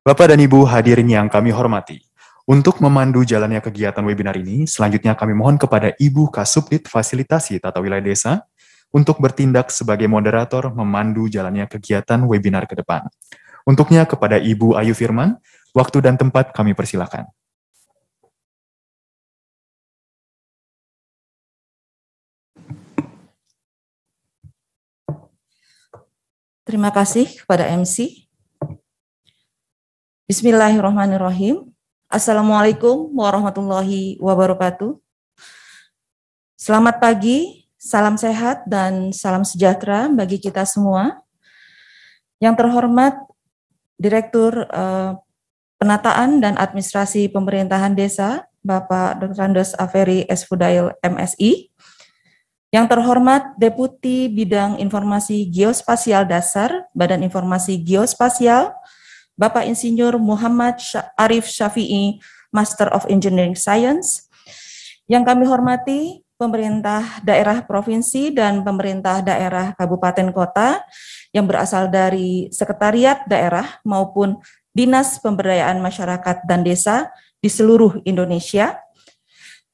Bapak dan Ibu hadirin yang kami hormati, untuk memandu jalannya kegiatan webinar ini, selanjutnya kami mohon kepada Ibu Kasubdit Fasilitasi Tata Wilayah Desa untuk bertindak sebagai moderator memandu jalannya kegiatan webinar ke depan. Untuknya kepada Ibu Ayu Firman, waktu dan tempat kami persilakan. Terima kasih kepada MC. Bismillahirrahmanirrahim. Assalamualaikum warahmatullahi wabarakatuh. Selamat pagi, salam sehat, dan salam sejahtera bagi kita semua. Yang terhormat Direktur Penataan dan Administrasi Pemerintahan Desa, Bapak Dr. Andes Aferi S. Fudail, MSI. Yang terhormat Deputi Bidang Informasi Geospasial Dasar, Badan Informasi Geospasial, Bapak Insinyur Muhammad Arif Syafi'i, Master of Engineering Science. Yang kami hormati pemerintah daerah provinsi dan pemerintah daerah kabupaten kota yang berasal dari sekretariat daerah maupun Dinas Pemberdayaan Masyarakat dan Desa di seluruh Indonesia,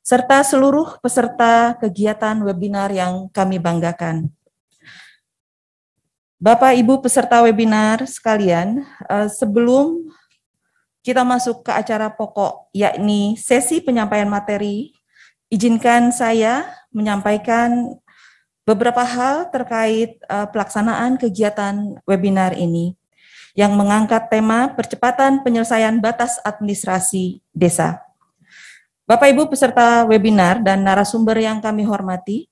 serta seluruh peserta kegiatan webinar yang kami banggakan. Bapak Ibu peserta webinar sekalian, sebelum kita masuk ke acara pokok, yakni sesi penyampaian materi, izinkan saya menyampaikan beberapa hal terkait pelaksanaan kegiatan webinar ini yang mengangkat tema percepatan penyelesaian batas administrasi desa. Bapak Ibu peserta webinar dan narasumber yang kami hormati,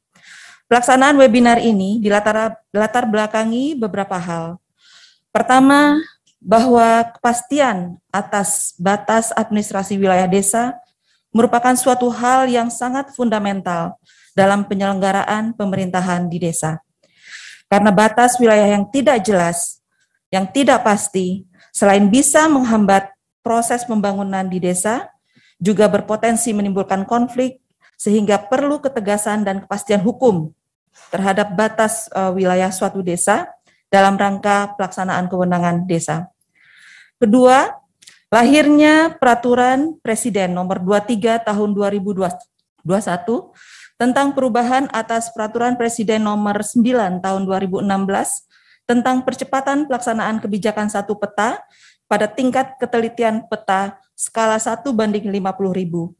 pelaksanaan webinar ini dilatar belakangi beberapa hal. Pertama, bahwa kepastian atas batas administrasi wilayah desa merupakan suatu hal yang sangat fundamental dalam penyelenggaraan pemerintahan di desa. Karena batas wilayah yang tidak jelas, yang tidak pasti, selain bisa menghambat proses pembangunan di desa, juga berpotensi menimbulkan konflik, sehingga perlu ketegasan dan kepastian hukum terhadap batas wilayah suatu desa dalam rangka pelaksanaan kewenangan desa. Kedua, lahirnya Peraturan Presiden Nomor 23 Tahun 2021 tentang perubahan atas Peraturan Presiden Nomor 9 Tahun 2016 tentang percepatan pelaksanaan kebijakan satu peta pada tingkat ketelitian peta skala 1:50.000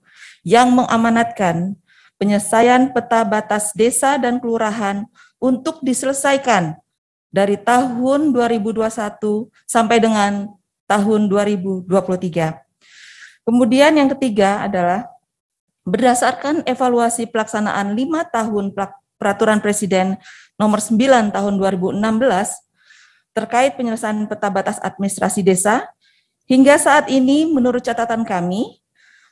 yang mengamanatkan penyelesaian peta batas desa dan kelurahan untuk diselesaikan dari tahun 2021 sampai dengan tahun 2023. Kemudian yang ketiga adalah berdasarkan evaluasi pelaksanaan 5 tahun Peraturan Presiden Nomor 9 Tahun 2016 terkait penyelesaian peta batas administrasi desa, hingga saat ini menurut catatan kami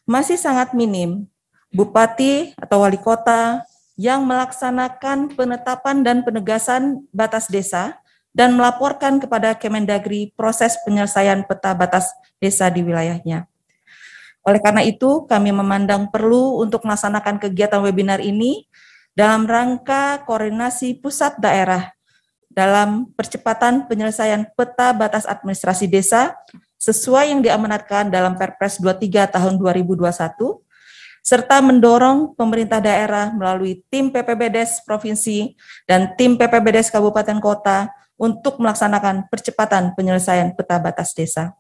masih sangat minim bupati atau wali kota yang melaksanakan penetapan dan penegasan batas desa dan melaporkan kepada Kemendagri proses penyelesaian peta batas desa di wilayahnya. Oleh karena itu, kami memandang perlu untuk melaksanakan kegiatan webinar ini dalam rangka koordinasi pusat daerah dalam percepatan penyelesaian peta batas administrasi desa sesuai yang diamanatkan dalam Perpres 23 tahun 2021, serta mendorong pemerintah daerah melalui tim PPBDes Provinsi dan tim PPBDes Kabupaten Kota untuk melaksanakan percepatan penyelesaian peta batas desa.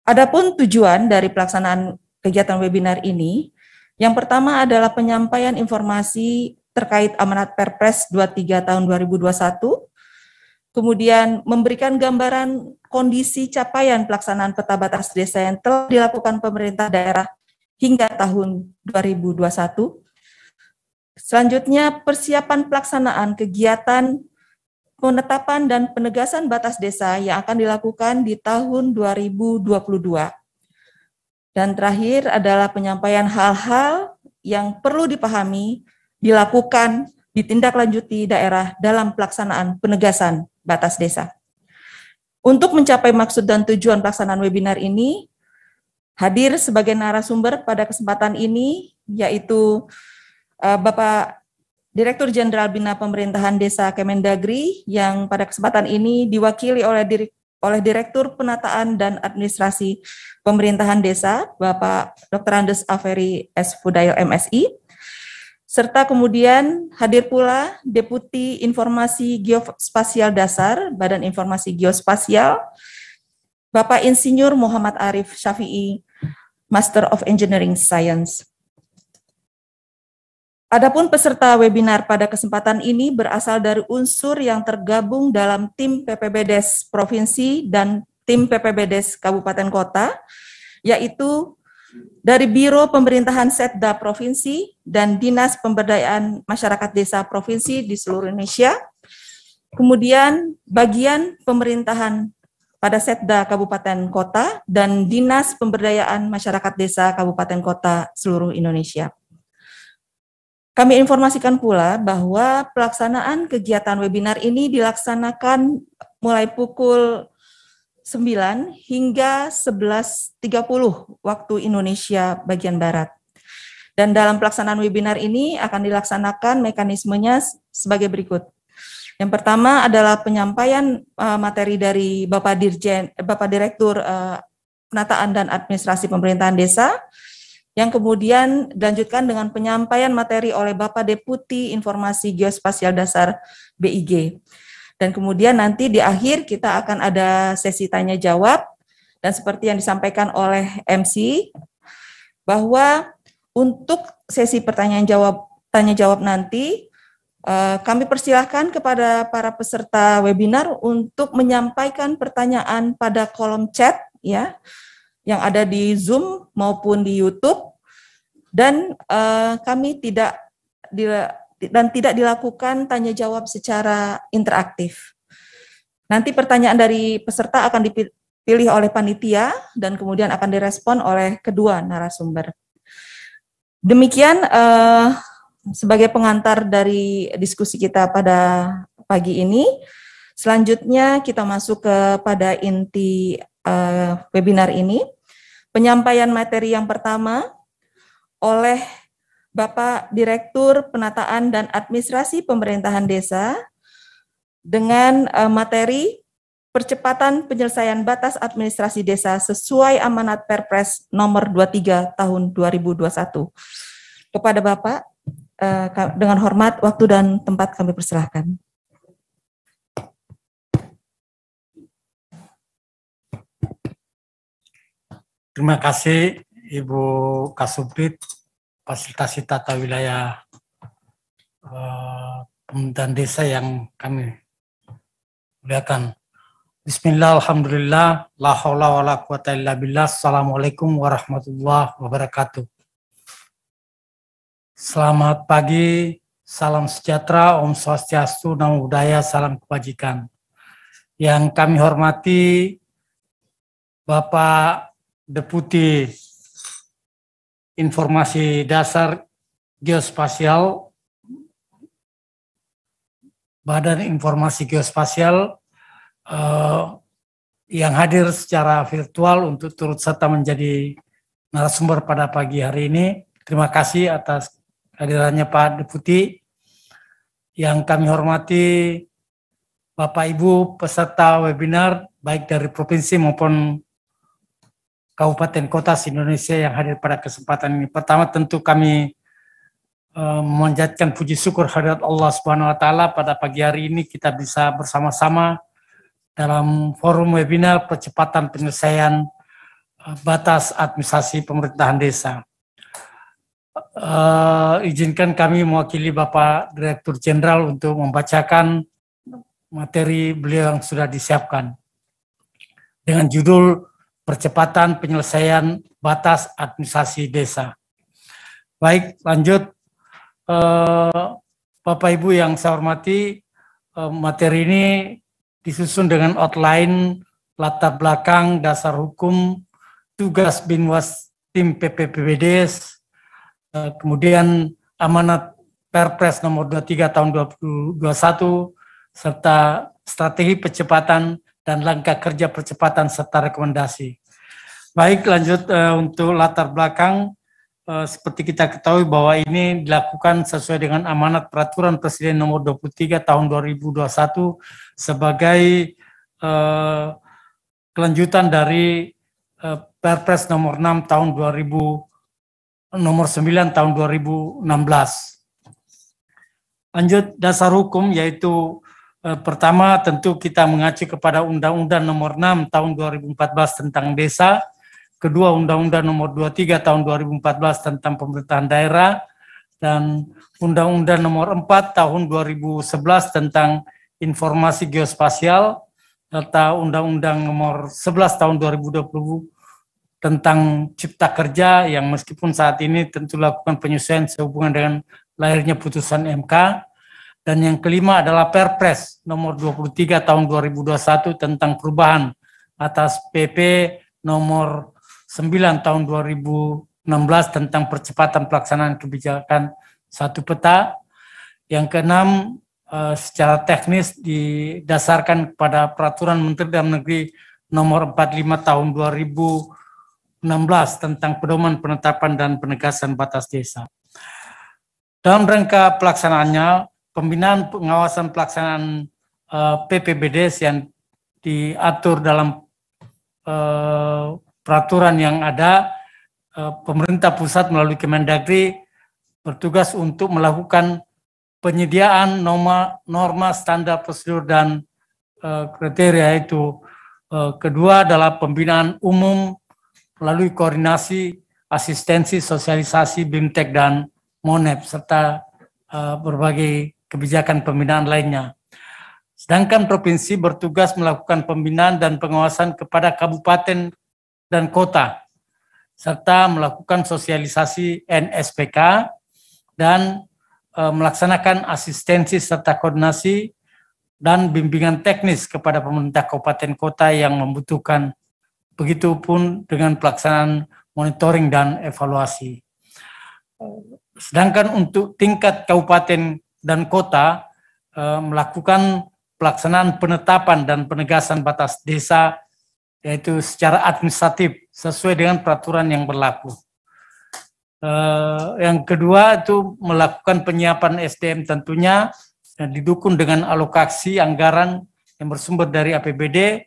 Adapun tujuan dari pelaksanaan kegiatan webinar ini, yang pertama adalah penyampaian informasi terkait amanat Perpres 23 tahun 2021, kemudian memberikan gambaran kondisi capaian pelaksanaan peta batas desa yang telah dilakukan pemerintah daerah hingga tahun 2021. Selanjutnya, persiapan pelaksanaan kegiatan penetapan dan penegasan batas desa yang akan dilakukan di tahun 2022. Dan terakhir adalah penyampaian hal-hal yang perlu dipahami, dilakukan, ditindaklanjuti daerah dalam pelaksanaan penegasan batas desa. Untuk mencapai maksud dan tujuan pelaksanaan webinar ini, hadir sebagai narasumber pada kesempatan ini, yaitu Bapak Direktur Jenderal Bina Pemerintahan Desa Kemendagri, yang pada kesempatan ini diwakili oleh oleh Direktur Penataan dan Administrasi Pemerintahan Desa, Bapak Dr. Andes Aferi S. Fudail MSI, serta kemudian hadir pula Deputi Informasi Geospasial Dasar, Badan Informasi Geospasial, Bapak Insinyur Muhammad Arif Syafi'i, Master of Engineering Science. Adapun peserta webinar pada kesempatan ini berasal dari unsur yang tergabung dalam tim PPBDes Provinsi dan tim PPBDes Kabupaten Kota, yaitu dari Biro Pemerintahan Setda Provinsi dan Dinas Pemberdayaan Masyarakat Desa Provinsi di seluruh Indonesia, kemudian bagian pemerintahan pada Setda Kabupaten Kota dan Dinas Pemberdayaan Masyarakat Desa Kabupaten Kota seluruh Indonesia. Kami informasikan pula bahwa pelaksanaan kegiatan webinar ini dilaksanakan mulai pukul 9 hingga 11.30 waktu Indonesia bagian Barat. Dan dalam pelaksanaan webinar ini akan dilaksanakan mekanismenya sebagai berikut. Yang pertama adalah penyampaian materi dari Bapak Direktur Penataan dan Administrasi Pemerintahan Desa, yang kemudian dilanjutkan dengan penyampaian materi oleh Bapak Deputi Informasi Geospasial Dasar BIG. Dan kemudian nanti di akhir kita akan ada sesi tanya jawab, dan seperti yang disampaikan oleh MC, bahwa untuk sesi tanya jawab nanti, kami persilahkan kepada para peserta webinar untuk menyampaikan pertanyaan pada kolom chat, ya, yang ada di Zoom maupun di YouTube, dan kami tidak dilakukan tanya jawab secara interaktif. Nanti pertanyaan dari peserta akan dipilih oleh panitia dan kemudian akan direspon oleh kedua narasumber. Demikian sebagai pengantar dari diskusi kita pada pagi ini. Selanjutnya kita masuk kepada inti webinar ini. Penyampaian materi yang pertama oleh Bapak Direktur Penataan dan Administrasi Pemerintahan Desa dengan materi percepatan penyelesaian batas administrasi desa sesuai amanat Perpres nomor 23 tahun 2021. Kepada Bapak, dengan hormat, waktu dan tempat kami persilahkan. Terima kasih Ibu Kasubdit Fasilitasi Tata Wilayah Pemerintahan Desa yang kami muliakan. Bismillah, alhamdulillah, la haula wa la quwata illa billah. Assalamualaikum warahmatullahi wabarakatuh. Selamat pagi, salam sejahtera, Om Swastiastu, Namo Buddhaya, salam kebajikan. Yang kami hormati Bapak Deputi Informasi Dasar Geospasial, Badan Informasi Geospasial yang hadir secara virtual untuk turut serta menjadi narasumber pada pagi hari ini. Terima kasih atas kehadirannya Pak Deputi. Yang kami hormati Bapak Ibu peserta webinar baik dari provinsi maupun kabupaten kota se-Indonesia yang hadir pada kesempatan ini. Pertama tentu kami memanjatkan puji syukur hadirat Allah Subhanahu wa taala pada pagi hari ini kita bisa bersama-sama dalam forum webinar percepatan penyelesaian batas administrasi pemerintahan desa. Izinkan kami mewakili Bapak Direktur Jenderal untuk membacakan materi beliau yang sudah disiapkan dengan judul percepatan penyelesaian batas administrasi desa. Baik, lanjut. Bapak Ibu yang saya hormati, materi ini disusun dengan outline, latar belakang, dasar hukum, tugas Binwas tim PPPBDes, kemudian amanat Perpres nomor 23 tahun 2021, serta strategi percepatan dan langkah kerja percepatan serta rekomendasi. Baik, lanjut untuk latar belakang, seperti kita ketahui bahwa ini dilakukan sesuai dengan amanat Peraturan Presiden nomor 23 tahun 2021 sebagai kelanjutan dari Perpres nomor 6 tahun 2000, nomor 9 tahun 2016. Lanjut dasar hukum, yaitu pertama tentu kita mengacu kepada Undang-Undang nomor 6 tahun 2014 tentang desa, kedua Undang-Undang nomor 23 tahun 2014 tentang pemerintahan daerah, dan Undang-Undang nomor 4 tahun 2011 tentang informasi geospasial, serta Undang-Undang nomor 11 tahun 2020 tentang Cipta Kerja yang meskipun saat ini tentu lakukan penyesuaian sehubungan dengan lahirnya putusan MK. Dan yang kelima adalah Perpres nomor 23 tahun 2021 tentang perubahan atas PP nomor 9 tahun 2016 tentang percepatan pelaksanaan kebijakan satu peta. Yang keenam, secara teknis didasarkan kepada Peraturan Menteri Dalam Negeri nomor 45 tahun 2016 tentang pedoman penetapan dan penegasan batas desa. Dalam rangka pelaksanaannya, pembinaan pengawasan pelaksanaan PPBDes yang diatur dalam peraturan yang ada, pemerintah pusat melalui Kemendagri bertugas untuk melakukan penyediaan norma standar prosedur dan kriteria itu. Kedua adalah pembinaan umum melalui koordinasi, asistensi, sosialisasi, BIMTEK dan MONEP serta berbagai kebijakan pembinaan lainnya. Sedangkan provinsi bertugas melakukan pembinaan dan pengawasan kepada kabupaten dan kota, serta melakukan sosialisasi NSPK dan melaksanakan asistensi serta koordinasi dan bimbingan teknis kepada pemerintah kabupaten kota yang membutuhkan. Begitupun dengan pelaksanaan monitoring dan evaluasi. Sedangkan untuk tingkat kabupaten dan kota melakukan pelaksanaan penetapan dan penegasan batas desa, yaitu secara administratif sesuai dengan peraturan yang berlaku. Yang kedua itu melakukan penyiapan SDM tentunya didukung dengan alokasi anggaran yang bersumber dari APBD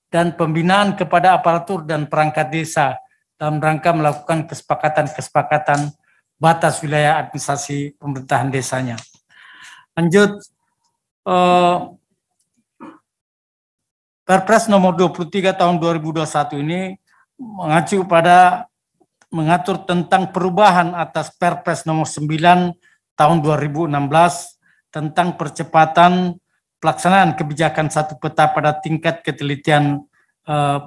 dan pembinaan kepada aparatur dan perangkat desa dalam rangka melakukan kesepakatan-kesepakatan batas wilayah administrasi pemerintahan desanya. Lanjut, Perpres nomor 23 tahun 2021 ini mengatur tentang perubahan atas Perpres nomor 9 tahun 2016 tentang percepatan pelaksanaan kebijakan satu peta pada tingkat ketelitian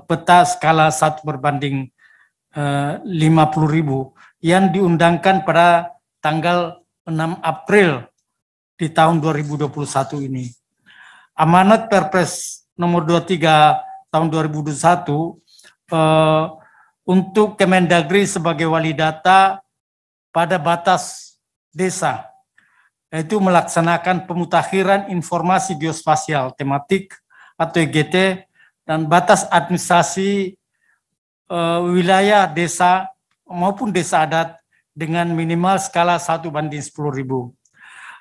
peta skala 1/50.000 yang diundangkan pada tanggal 6 April di tahun 2021 ini. Amanat Perpres nomor 23 tahun 2021 untuk Kemendagri sebagai wali data pada batas desa, yaitu melaksanakan pemutakhiran informasi geospasial tematik atau EGT dan batas administrasi wilayah desa maupun desa adat dengan minimal skala 1/10.000.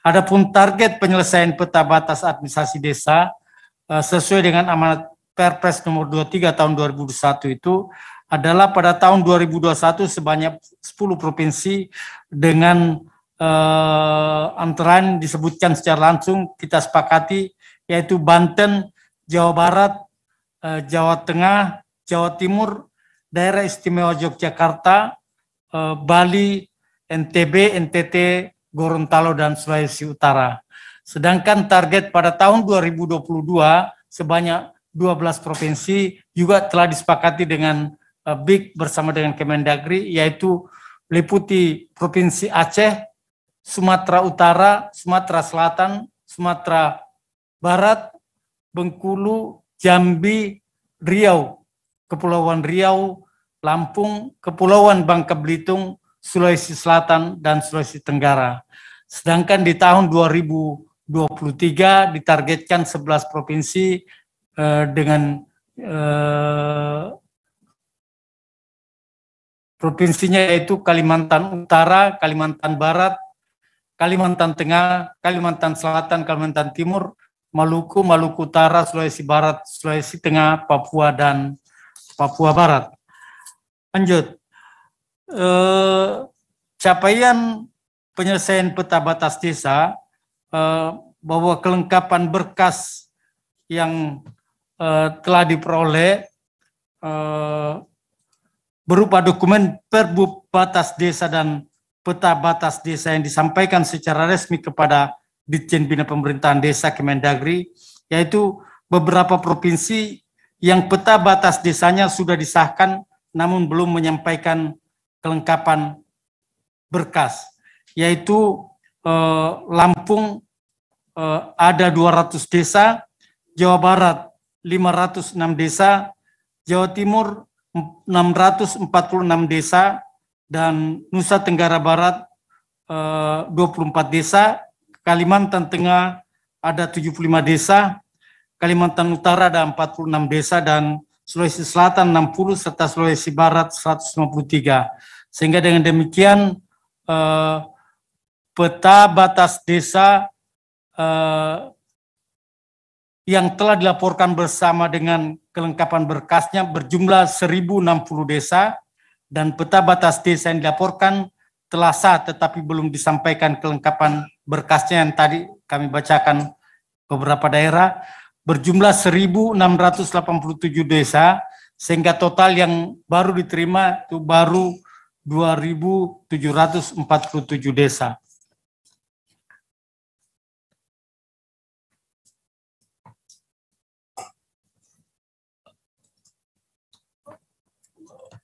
Adapun target penyelesaian peta batas administrasi desa sesuai dengan amanat Perpres nomor 23 tahun 2021 itu adalah pada tahun 2021 sebanyak 10 provinsi dengan antara lain disebutkan secara langsung kita sepakati, yaitu Banten, Jawa Barat, Jawa Tengah, Jawa Timur, Daerah Istimewa Yogyakarta, Bali, NTB, NTT, Gorontalo, dan Sulawesi Utara. Sedangkan target pada tahun 2022 sebanyak 12 provinsi juga telah disepakati dengan BIK bersama dengan Kemendagri, yaitu meliputi Provinsi Aceh, Sumatera Utara, Sumatera Selatan, Sumatera Barat, Bengkulu, Jambi, Riau, Kepulauan Riau, Lampung, Kepulauan Bangka Belitung, Sulawesi Selatan, dan Sulawesi Tenggara. Sedangkan di tahun 2023 ditargetkan 11 provinsi dengan provinsinya yaitu Kalimantan Utara, Kalimantan Barat, Kalimantan Tengah, Kalimantan Selatan, Kalimantan Timur, Maluku, Maluku Utara, Sulawesi Barat, Sulawesi Tengah, Papua, dan Papua Barat. Lanjut. Capaian penyelesaian peta batas desa, bahwa kelengkapan berkas yang telah diperoleh berupa dokumen Perbup Batas Desa dan peta batas desa yang disampaikan secara resmi kepada Ditjen Bina Pemerintahan Desa Kemendagri, yaitu beberapa provinsi yang peta batas desanya sudah disahkan namun belum menyampaikan kelengkapan berkas, yaitu Lampung ada 200 desa, Jawa Barat 506 desa, Jawa Timur 646 desa, dan Nusa Tenggara Barat 24 desa, Kalimantan Tengah ada 75 desa, Kalimantan Utara ada 46 desa, dan Sulawesi Selatan 60, serta Sulawesi Barat 153. Sehingga dengan demikian peta batas desa yang telah dilaporkan bersama dengan kelengkapan berkasnya berjumlah 1060 desa, dan peta batas desa yang dilaporkan telah sah tetapi belum disampaikan kelengkapan berkasnya yang tadi kami bacakan beberapa daerah berjumlah 1687 desa, sehingga total yang baru diterima itu baru 2747 desa.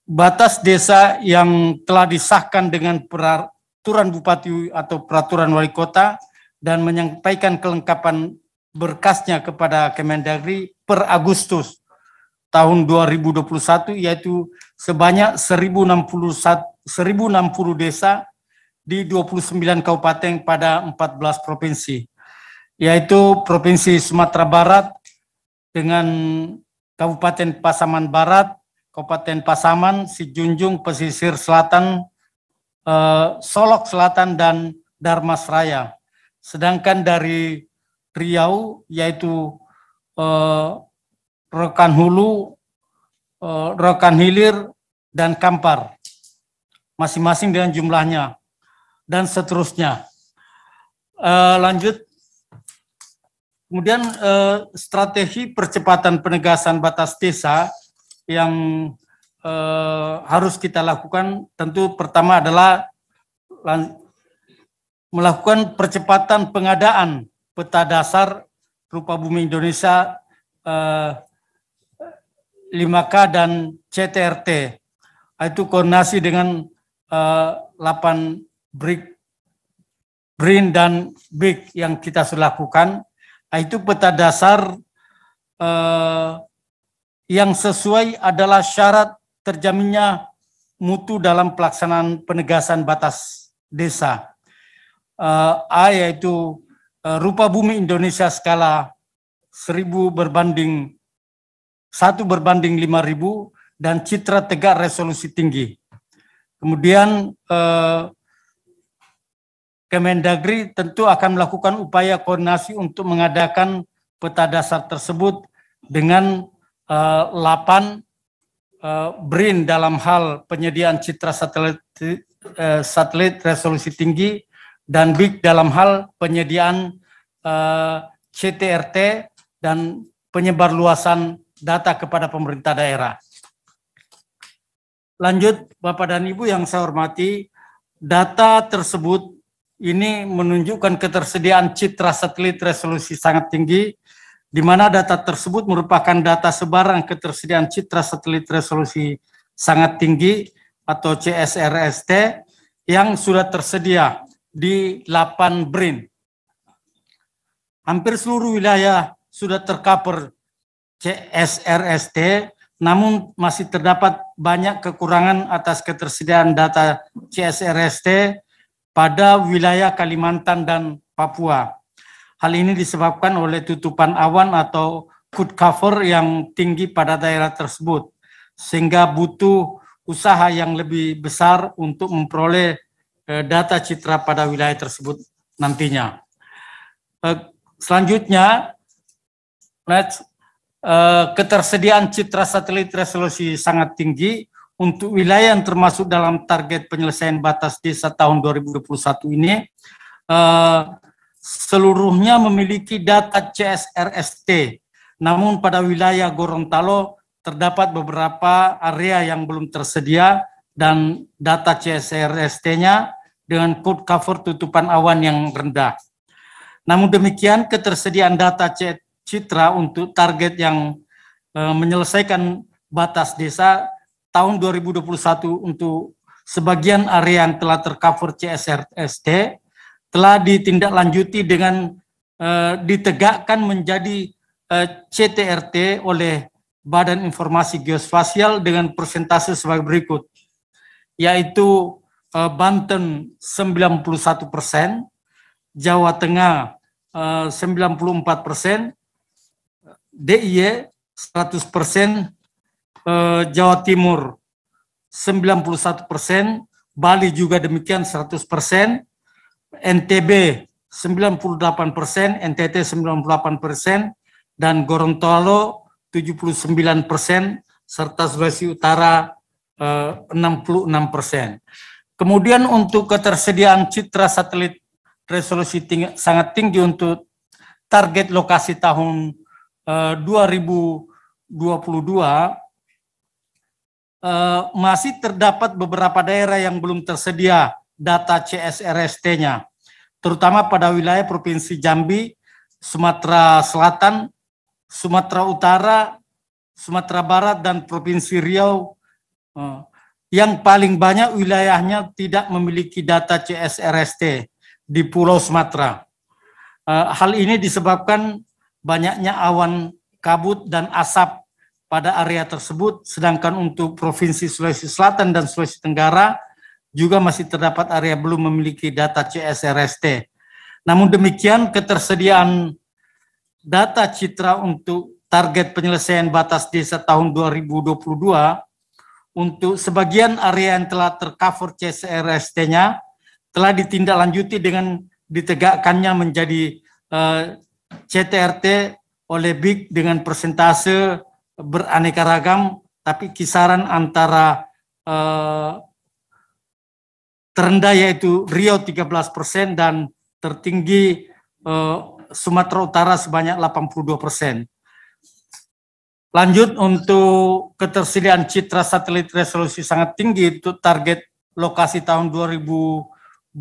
Batas desa yang telah disahkan dengan peraturan Bupati atau peraturan Wali Kota dan menyampaikan kelengkapan berkasnya kepada Kemendagri per Agustus tahun 2021, yaitu sebanyak 1060 desa di 29 kabupaten pada 14 provinsi, yaitu Provinsi Sumatera Barat dengan Kabupaten Pasaman Barat, Kabupaten Pasaman, Sijunjung, Pesisir Selatan, Solok Selatan, dan Darmas Raya. Sedangkan dari Riau yaitu Rokan Hulu, Rokan Hilir, dan Kampar, masing-masing dengan jumlahnya, dan seterusnya. Lanjut. Kemudian strategi percepatan penegasan batas desa yang harus kita lakukan tentu pertama adalah melakukan percepatan pengadaan peta dasar rupa bumi Indonesia 5K dan CTRT. Itu koordinasi dengan 8 BRIN dan BIG yang kita sudah lakukan. Itu peta dasar yang sesuai adalah syarat terjaminnya mutu dalam pelaksanaan penegasan batas desa. A yaitu rupa bumi Indonesia skala 1000 berbanding 1 berbanding 5000 dan citra tegak resolusi tinggi. Kemudian Kemendagri tentu akan melakukan upaya koordinasi untuk mengadakan peta dasar tersebut dengan 8 BRIN dalam hal penyediaan citra satelit resolusi tinggi dan BIG dalam hal penyediaan CTRT dan penyebarluasan data kepada pemerintah daerah. Lanjut, Bapak dan Ibu yang saya hormati, data tersebut ini menunjukkan ketersediaan citra satelit resolusi sangat tinggi, di mana data tersebut merupakan data sebaran ketersediaan citra satelit resolusi sangat tinggi atau CSRST yang sudah tersedia di 8 BRIN. Hampir seluruh wilayah sudah tercover CSRST, namun masih terdapat banyak kekurangan atas ketersediaan data CSRST pada wilayah Kalimantan dan Papua. Hal ini disebabkan oleh tutupan awan atau cloud cover yang tinggi pada daerah tersebut, sehingga butuh usaha yang lebih besar untuk memperoleh data citra pada wilayah tersebut nantinya. Selanjutnya, Next, ketersediaan citra satelit resolusi sangat tinggi untuk wilayah yang termasuk dalam target penyelesaian batas desa tahun 2021 ini, seluruhnya memiliki data CSRST. Namun pada wilayah Gorontalo terdapat beberapa area yang belum tersedia dan data CSRST-nya dengan code cover tutupan awan yang rendah. Namun demikian, ketersediaan data citra untuk target yang menyelesaikan batas desa tahun 2021 untuk sebagian area yang telah tercover CSRST telah ditindaklanjuti dengan ditegakkan menjadi CTRT oleh Badan Informasi Geospasial dengan persentase sebagai berikut, yaitu Banten 91%, Jawa Tengah 94%, DIY 100%, Jawa Timur 91%, Bali juga demikian 100%, NTB 98%, NTT 98%, dan Gorontalo 79%, serta Sulawesi Utara 66%. Kemudian untuk ketersediaan citra satelit resolusi sangat tinggi untuk target lokasi tahun 2022, masih terdapat beberapa daerah yang belum tersedia data CSRST-nya, terutama pada wilayah Provinsi Jambi, Sumatera Selatan, Sumatera Utara, Sumatera Barat, dan Provinsi Riau, yang paling banyak wilayahnya tidak memiliki data CSRST di Pulau Sumatera. Hal ini disebabkan banyaknya awan kabut dan asap pada area tersebut, sedangkan untuk Provinsi Sulawesi Selatan dan Sulawesi Tenggara juga masih terdapat area belum memiliki data CSRST. Namun demikian, ketersediaan data citra untuk target penyelesaian batas desa tahun 2022 untuk sebagian area yang telah tercover CSRST-nya telah ditindaklanjuti dengan ditegakkannya menjadi CTRT oleh BIG dengan persentase beraneka ragam, tapi kisaran antara terendah yaitu Riau 13% dan tertinggi Sumatera Utara sebanyak 82%. Lanjut, untuk ketersediaan citra satelit resolusi sangat tinggi untuk target lokasi tahun 2023,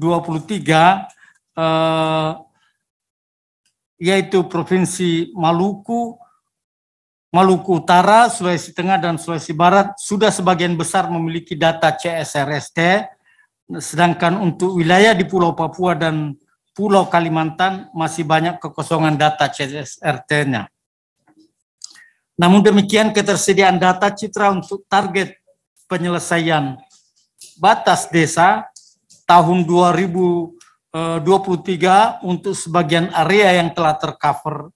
yaitu Provinsi Maluku, Maluku Utara, Sulawesi Tengah, dan Sulawesi Barat sudah sebagian besar memiliki data CSRST, sedangkan untuk wilayah di Pulau Papua dan Pulau Kalimantan masih banyak kekosongan data CSRT-nya. Namun demikian, ketersediaan data citra untuk target penyelesaian batas desa tahun 2023 untuk sebagian area yang telah tercover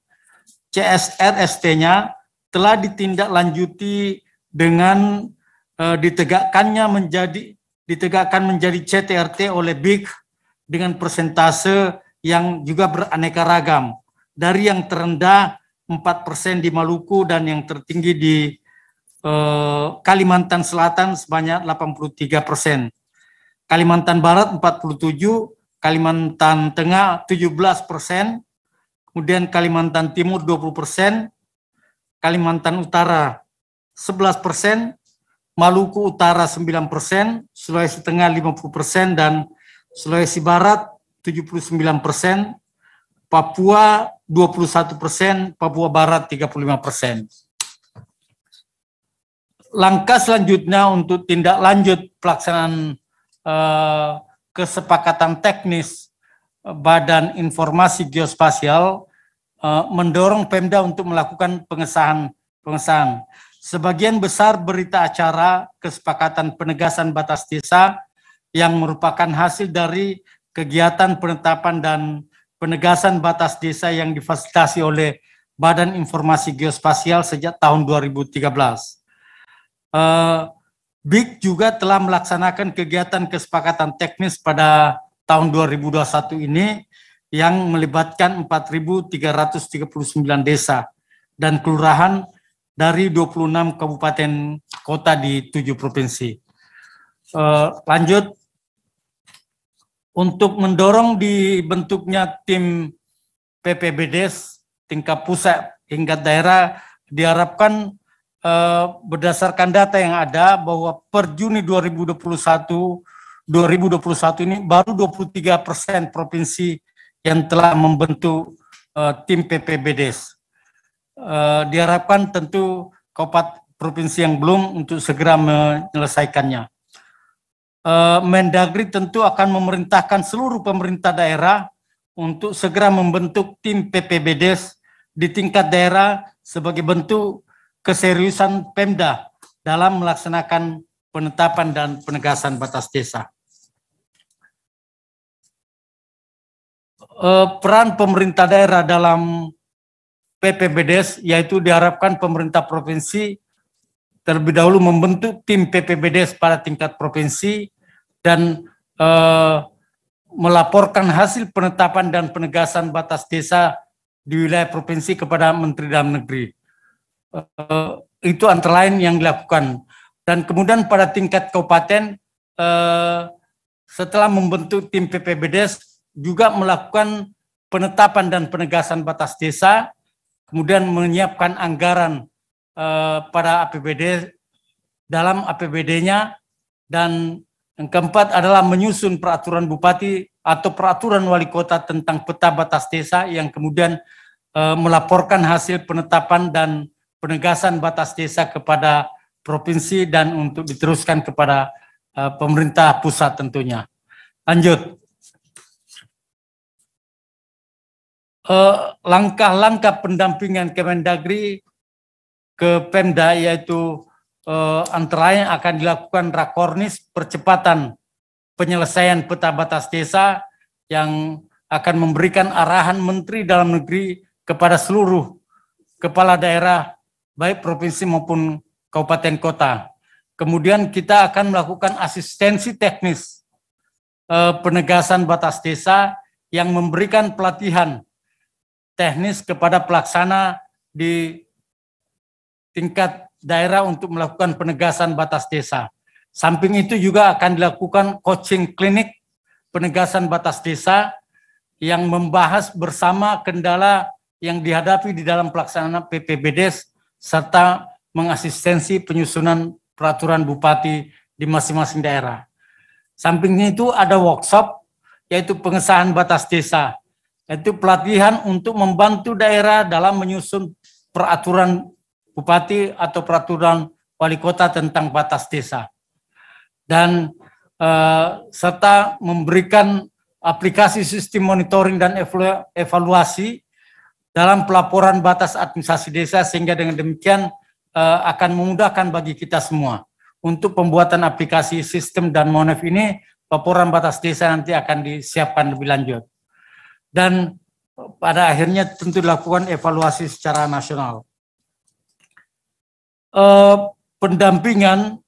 CSRST-nya telah ditindaklanjuti dengan ditegakkan menjadi CTRT oleh BIG dengan persentase yang juga beraneka ragam, dari yang terendah 4% di Maluku dan yang tertinggi di Kalimantan Selatan sebanyak 83%, Kalimantan Barat 47%, Kalimantan Tengah 17%, kemudian Kalimantan Timur 20%, Kalimantan Utara 11%, Maluku Utara 9%, Sulawesi Tengah 50%, dan Sulawesi Barat 79%, Papua 21%, Papua Barat 35%. Langkah selanjutnya untuk tindak lanjut pelaksanaan kesepakatan teknis Badan Informasi Geospasial mendorong Pemda untuk melakukan pengesahan. Sebagian besar berita acara kesepakatan penegasan batas desa yang merupakan hasil dari kegiatan penetapan dan penegasan batas desa yang difasilitasi oleh Badan Informasi Geospasial sejak tahun 2013. BIG juga telah melaksanakan kegiatan kesepakatan teknis pada tahun 2021 ini yang melibatkan 4.339 desa dan kelurahan dari 26 kabupaten kota di 7 provinsi. Lanjut, untuk mendorong dibentuknya tim PPBDes tingkat pusat hingga daerah, diharapkan berdasarkan data yang ada bahwa per Juni 2021 ini baru 23% provinsi yang telah membentuk tim PPBDes. Diharapkan tentu provinsi yang belum untuk segera menyelesaikannya. Mendagri tentu akan memerintahkan seluruh pemerintah daerah untuk segera membentuk tim PPBDes di tingkat daerah sebagai bentuk keseriusan Pemda dalam melaksanakan penetapan dan penegasan batas desa. Peran pemerintah daerah dalam PPBDes yaitu diharapkan pemerintah provinsi terlebih dahulu membentuk tim PPBDes pada tingkat provinsi dan melaporkan hasil penetapan dan penegasan batas desa di wilayah provinsi kepada Menteri Dalam Negeri. Itu antara lain yang dilakukan. Dan kemudian pada tingkat kabupaten setelah membentuk tim PPBDes juga melakukan penetapan dan penegasan batas desa, kemudian menyiapkan anggaran pada APBD dalam APBD-nya, dan yang keempat adalah menyusun peraturan bupati atau peraturan wali kota tentang peta batas desa yang kemudian melaporkan hasil penetapan dan penegasan batas desa kepada provinsi dan untuk diteruskan kepada pemerintah pusat tentunya. Lanjut. Langkah-langkah pendampingan Kemendagri ke Pemda yaitu antara lain akan dilakukan rakornis percepatan penyelesaian peta batas desa yang akan memberikan arahan Menteri Dalam Negeri kepada seluruh kepala daerah baik provinsi maupun kabupaten kota. Kemudian kita akan melakukan asistensi teknis penegasan batas desa yang memberikan pelatihan teknis kepada pelaksana di tingkat daerah untuk melakukan penegasan batas desa. Samping itu juga akan dilakukan coaching klinik penegasan batas desa yang membahas bersama kendala yang dihadapi di dalam pelaksanaan PPBDes serta mengasistensi penyusunan peraturan bupati di masing-masing daerah. Samping itu ada workshop yaitu pengesahan batas desa. Itu pelatihan untuk membantu daerah dalam menyusun peraturan bupati atau peraturan wali kota tentang batas desa. Dan serta memberikan aplikasi sistem monitoring dan evaluasi dalam pelaporan batas administrasi desa sehingga dengan demikian akan memudahkan bagi kita semua. Untuk pembuatan aplikasi sistem dan monef ini, laporan batas desa nanti akan disiapkan lebih lanjut. Dan pada akhirnya tentu dilakukan evaluasi secara nasional. Pendampingan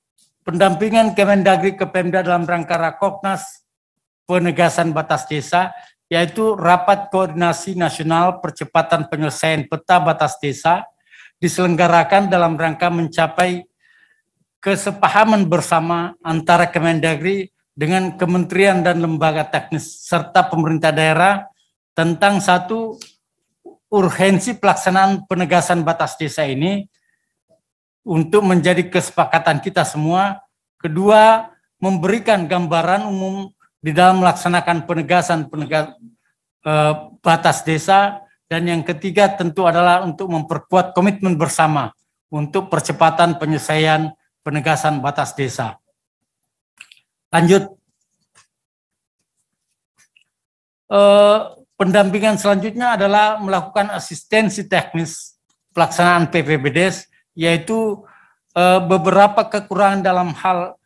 Kemendagri ke Pemda dalam rangka Rakornas penegasan batas desa, yaitu rapat koordinasi nasional percepatan penyelesaian peta batas desa, diselenggarakan dalam rangka mencapai kesepahaman bersama antara Kemendagri dengan kementerian dan lembaga teknis serta pemerintah daerah tentang satu, urgensi pelaksanaan penegasan batas desa ini untuk menjadi kesepakatan kita semua. Kedua, memberikan gambaran umum di dalam melaksanakan penegasan batas desa. Dan yang ketiga tentu adalah untuk memperkuat komitmen bersama untuk percepatan penyelesaian penegasan batas desa. Lanjut. Pendampingan selanjutnya adalah melakukan asistensi teknis pelaksanaan PPBDes, yaitu beberapa kekurangan dalam hal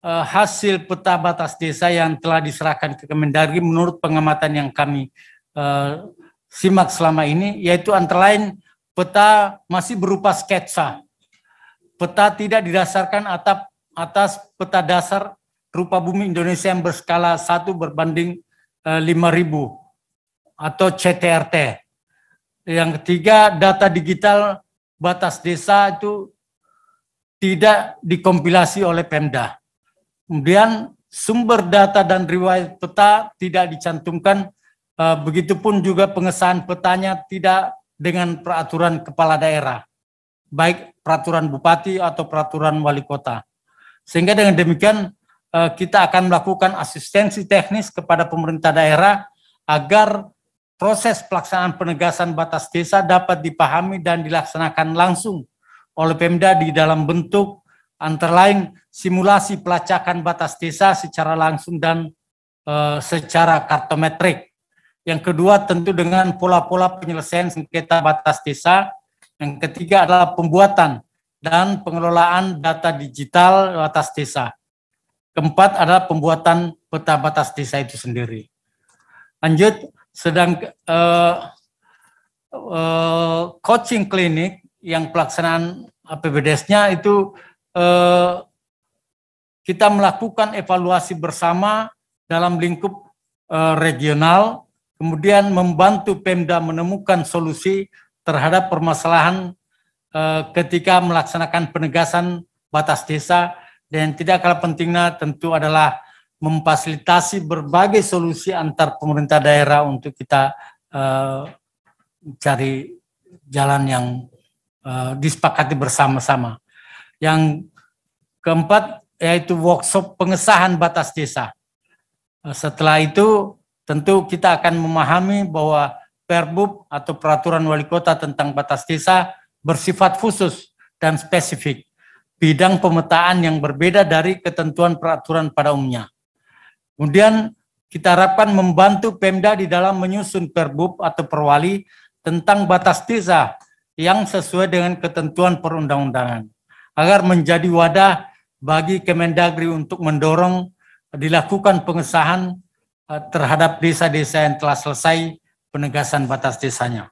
hasil peta batas desa yang telah diserahkan ke Kemendagri menurut pengamatan yang kami simak selama ini, yaitu antara lain peta masih berupa sketsa. Peta tidak didasarkan atas peta dasar rupa bumi Indonesia yang berskala 1:5.000 atau CTRT. Yang ketiga, data digital batas desa itu tidak dikompilasi oleh Pemda. Kemudian sumber data dan riwayat peta tidak dicantumkan, begitupun juga pengesahan petanya tidak dengan peraturan kepala daerah, baik peraturan bupati atau peraturan wali kota. Sehingga dengan demikian kita akan melakukan asistensi teknis kepada pemerintah daerah agar proses pelaksanaan penegasan batas desa dapat dipahami dan dilaksanakan langsung oleh Pemda di dalam bentuk antara lain simulasi pelacakan batas desa secara langsung dan secara kartometrik. Yang kedua tentu dengan pola-pola penyelesaian sengketa batas desa. Yang ketiga adalah pembuatan dan pengelolaan data digital batas desa. Keempat adalah pembuatan peta batas desa itu sendiri. Lanjut, coaching klinik yang pelaksanaan APBDes-nya itu kita melakukan evaluasi bersama dalam lingkup regional, kemudian membantu Pemda menemukan solusi terhadap permasalahan ketika melaksanakan penegasan batas desa, dan tidak kalah pentingnya tentu adalah memfasilitasi berbagai solusi antar pemerintah daerah untuk kita cari jalan yang disepakati bersama-sama. Yang keempat yaitu workshop pengesahan batas desa. Setelah itu tentu kita akan memahami bahwa Perbub atau peraturan wali kota tentang batas desa bersifat khusus dan spesifik, bidang pemetaan yang berbeda dari ketentuan peraturan pada umumnya. Kemudian kita harapkan membantu Pemda di dalam menyusun Perbub atau perwali tentang batas desa yang sesuai dengan ketentuan perundang-undangan, agar menjadi wadah bagi Kemendagri untuk mendorong dilakukan pengesahan terhadap desa-desa yang telah selesai penegasan batas desanya.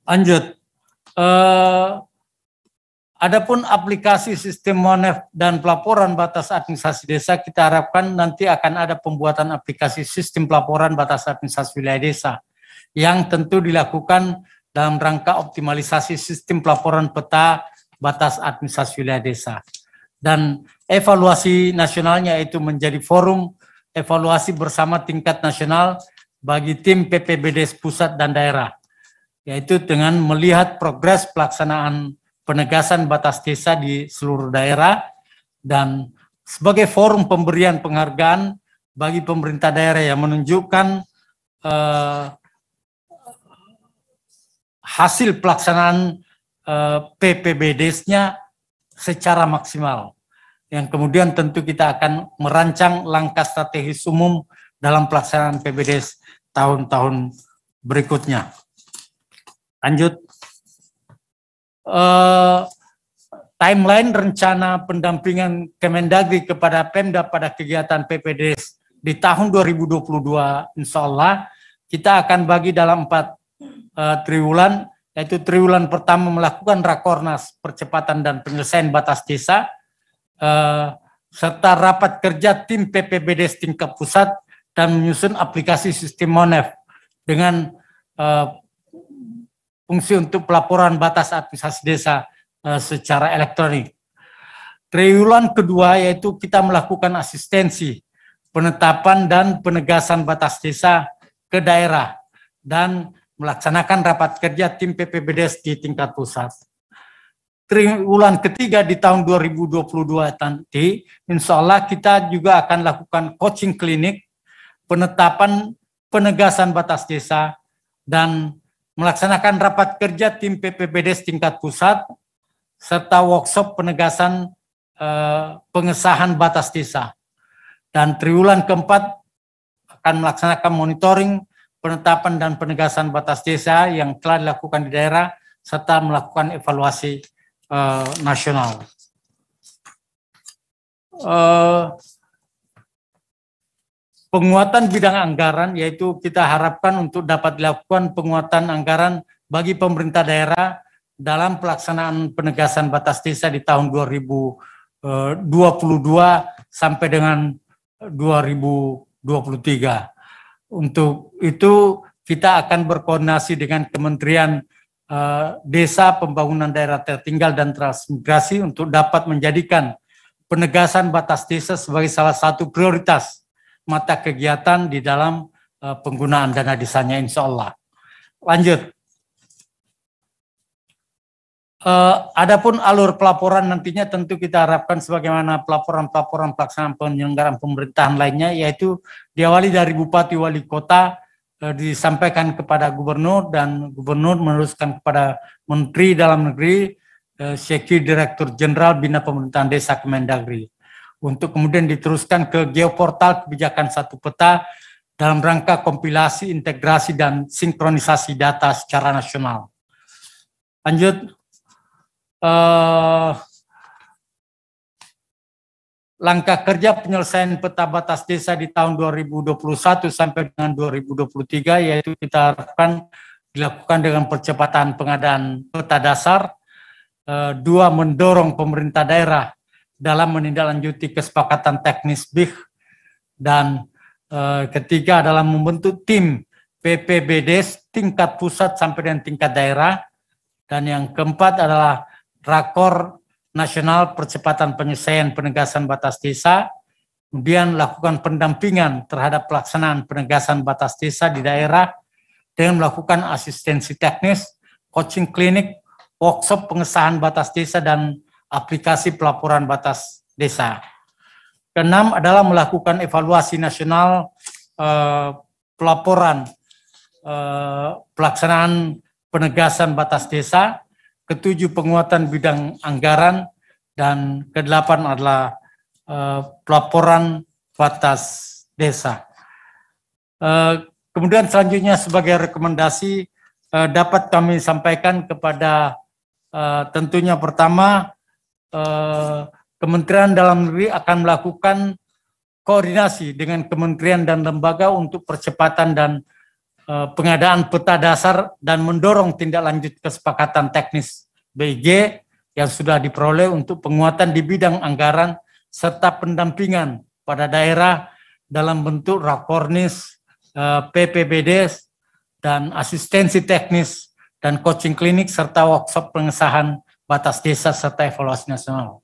Lanjut, adapun aplikasi sistem MONEF dan pelaporan batas administrasi desa, kita harapkan nanti akan ada pembuatan aplikasi sistem pelaporan batas administrasi wilayah desa yang tentu dilakukan dalam rangka optimalisasi sistem pelaporan peta batas administrasi wilayah desa. Dan evaluasi nasionalnya itu menjadi forum evaluasi bersama tingkat nasional bagi tim PPBDes pusat dan daerah, yaitu dengan melihat progres pelaksanaan penegasan batas desa di seluruh daerah dan sebagai forum pemberian penghargaan bagi pemerintah daerah yang menunjukkan hasil pelaksanaan PPBDes-nya secara maksimal. Yang kemudian tentu kita akan merancang langkah strategis umum dalam pelaksanaan PPBDes tahun-tahun berikutnya. Lanjut. Timeline rencana pendampingan Kemendagri kepada Pemda pada kegiatan PPBDes di tahun 2022, insya Allah kita akan bagi dalam 4 triwulan, yaitu triwulan pertama melakukan Rakornas percepatan dan penyelesaian batas desa, serta rapat kerja tim PPBDes tingkat pusat dan menyusun aplikasi sistem MONEF dengan fungsi untuk pelaporan batas administrasi desa secara elektronik. Triwulan kedua yaitu kita melakukan asistensi penetapan dan penegasan batas desa ke daerah dan melaksanakan rapat kerja tim PPBDes di tingkat pusat. Triwulan ketiga di tahun 2022 nanti, insya Allah kita juga akan lakukan coaching klinik, penetapan penegasan batas desa, dan melaksanakan rapat kerja tim PPBDes tingkat pusat, serta workshop penegasan pengesahan batas desa. Dan triwulan keempat akan melaksanakan monitoring, penetapan dan penegasan batas desa yang telah dilakukan di daerah, serta melakukan evaluasi nasional. Penguatan bidang anggaran, yaitu kita harapkan untuk dapat dilakukan penguatan anggaran bagi pemerintah daerah dalam pelaksanaan penegasan batas desa di tahun 2022 sampai dengan 2023. Untuk itu kita akan berkoordinasi dengan Kementerian desa pembangunan daerah tertinggal dan transmigrasi untuk dapat menjadikan penegasan batas desa sebagai salah satu prioritas mata kegiatan di dalam penggunaan dana desanya, insya Allah. Lanjut. Adapun alur pelaporan nantinya tentu kita harapkan sebagaimana pelaporan-pelaporan pelaksanaan penyelenggaraan pemerintahan lainnya, yaitu diawali dari Bupati Wali Kota, disampaikan kepada Gubernur, dan Gubernur meneruskan kepada Menteri Dalam Negeri, Sekjen Direktur Jenderal Bina Pemerintahan Desa Kemendagri, untuk kemudian diteruskan ke geoportal kebijakan satu peta dalam rangka kompilasi, integrasi, dan sinkronisasi data secara nasional. Lanjut. Langkah kerja penyelesaian peta batas desa di tahun 2021 sampai dengan 2023, yaitu kita harapkan dilakukan dengan percepatan pengadaan peta dasar, dua, mendorong pemerintah daerah dalam menindaklanjuti kesepakatan teknis BIH, dan ketiga adalah membentuk tim PPBDes tingkat pusat sampai dengan tingkat daerah, dan yang keempat adalah Rakor Nasional Percepatan Penyelesaian Penegasan Batas Desa, kemudian lakukan pendampingan terhadap pelaksanaan penegasan batas desa di daerah dengan melakukan asistensi teknis, coaching klinik, workshop pengesahan batas desa, dan aplikasi pelaporan batas desa. Keenam adalah melakukan evaluasi nasional pelaporan pelaksanaan penegasan batas desa. Ketujuh, penguatan bidang anggaran, dan kedelapan adalah pelaporan batas desa. Kemudian selanjutnya sebagai rekomendasi dapat kami sampaikan kepada tentunya pertama, Kementerian Dalam Negeri akan melakukan koordinasi dengan kementerian dan lembaga untuk percepatan dan pengadaan peta dasar dan mendorong tindak lanjut kesepakatan teknis BIG yang sudah diperoleh untuk penguatan di bidang anggaran serta pendampingan pada daerah dalam bentuk rakornis, PPBDes, dan asistensi teknis dan coaching klinik serta workshop pengesahan batas desa serta evaluasi nasional.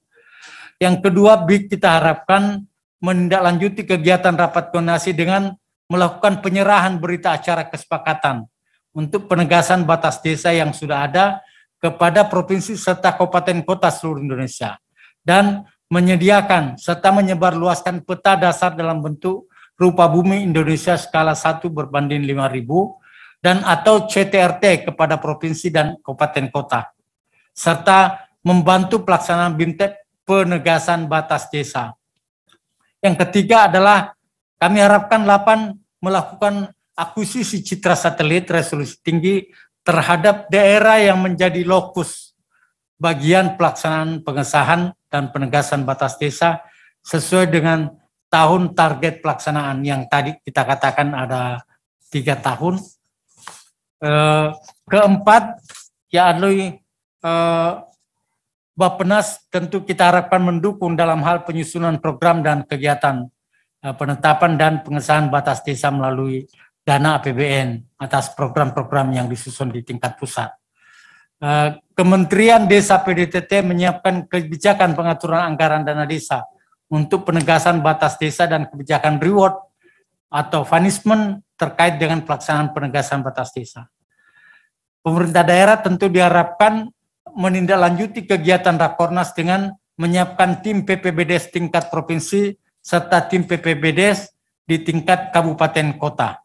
Yang kedua, BIG kita harapkan menindaklanjuti kegiatan rapat koordinasi dengan melakukan penyerahan berita acara kesepakatan untuk penegasan batas desa yang sudah ada kepada provinsi serta kabupaten kota seluruh Indonesia, dan menyediakan serta menyebarluaskan peta dasar dalam bentuk rupa bumi Indonesia skala 1/5000 dan atau CTRT kepada provinsi dan kabupaten kota, serta membantu pelaksanaan BIMTEK penegasan batas desa. Yang ketiga adalah kami harapkan 8, melakukan akuisisi citra satelit resolusi tinggi terhadap daerah yang menjadi lokus bagian pelaksanaan pengesahan dan penegasan batas desa sesuai dengan tahun target pelaksanaan yang tadi kita katakan ada 3 tahun. Keempat, ya Bappenas tentu kita harapkan mendukung dalam hal penyusunan program dan kegiatan penetapan dan pengesahan batas desa melalui dana APBN atas program-program yang disusun di tingkat pusat. Kementerian Desa PDTT menyiapkan kebijakan pengaturan anggaran dana desa untuk penegasan batas desa dan kebijakan reward atau punishment terkait dengan pelaksanaan penegasan batas desa. Pemerintah daerah tentu diharapkan menindaklanjuti kegiatan Rakornas dengan menyiapkan tim PPBDes tingkat provinsi serta tim PPBDes di tingkat kabupaten kota.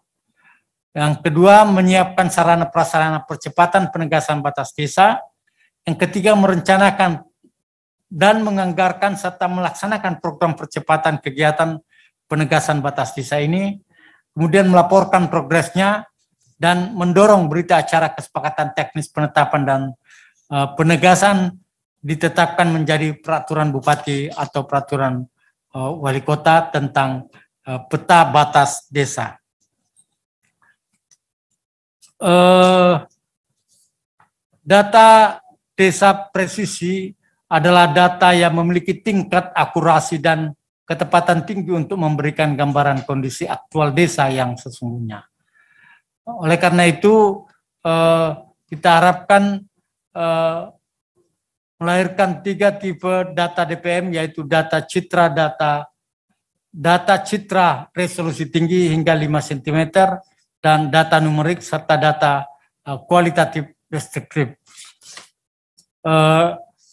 Yang kedua, menyiapkan sarana prasarana percepatan penegasan batas desa. Yang ketiga, merencanakan dan menganggarkan serta melaksanakan program percepatan kegiatan penegasan batas desa ini, kemudian melaporkan progresnya dan mendorong berita acara kesepakatan teknis penetapan dan penegasan ditetapkan menjadi peraturan bupati atau peraturan wali kota tentang peta batas desa. Data desa presisi adalah data yang memiliki tingkat akurasi dan ketepatan tinggi untuk memberikan gambaran kondisi aktual desa yang sesungguhnya. Oleh karena itu, kita harapkan melahirkan 3 tipe data DPM, yaitu data citra, data citra resolusi tinggi hingga 5 cm, dan data numerik serta data kualitatif deskriptif.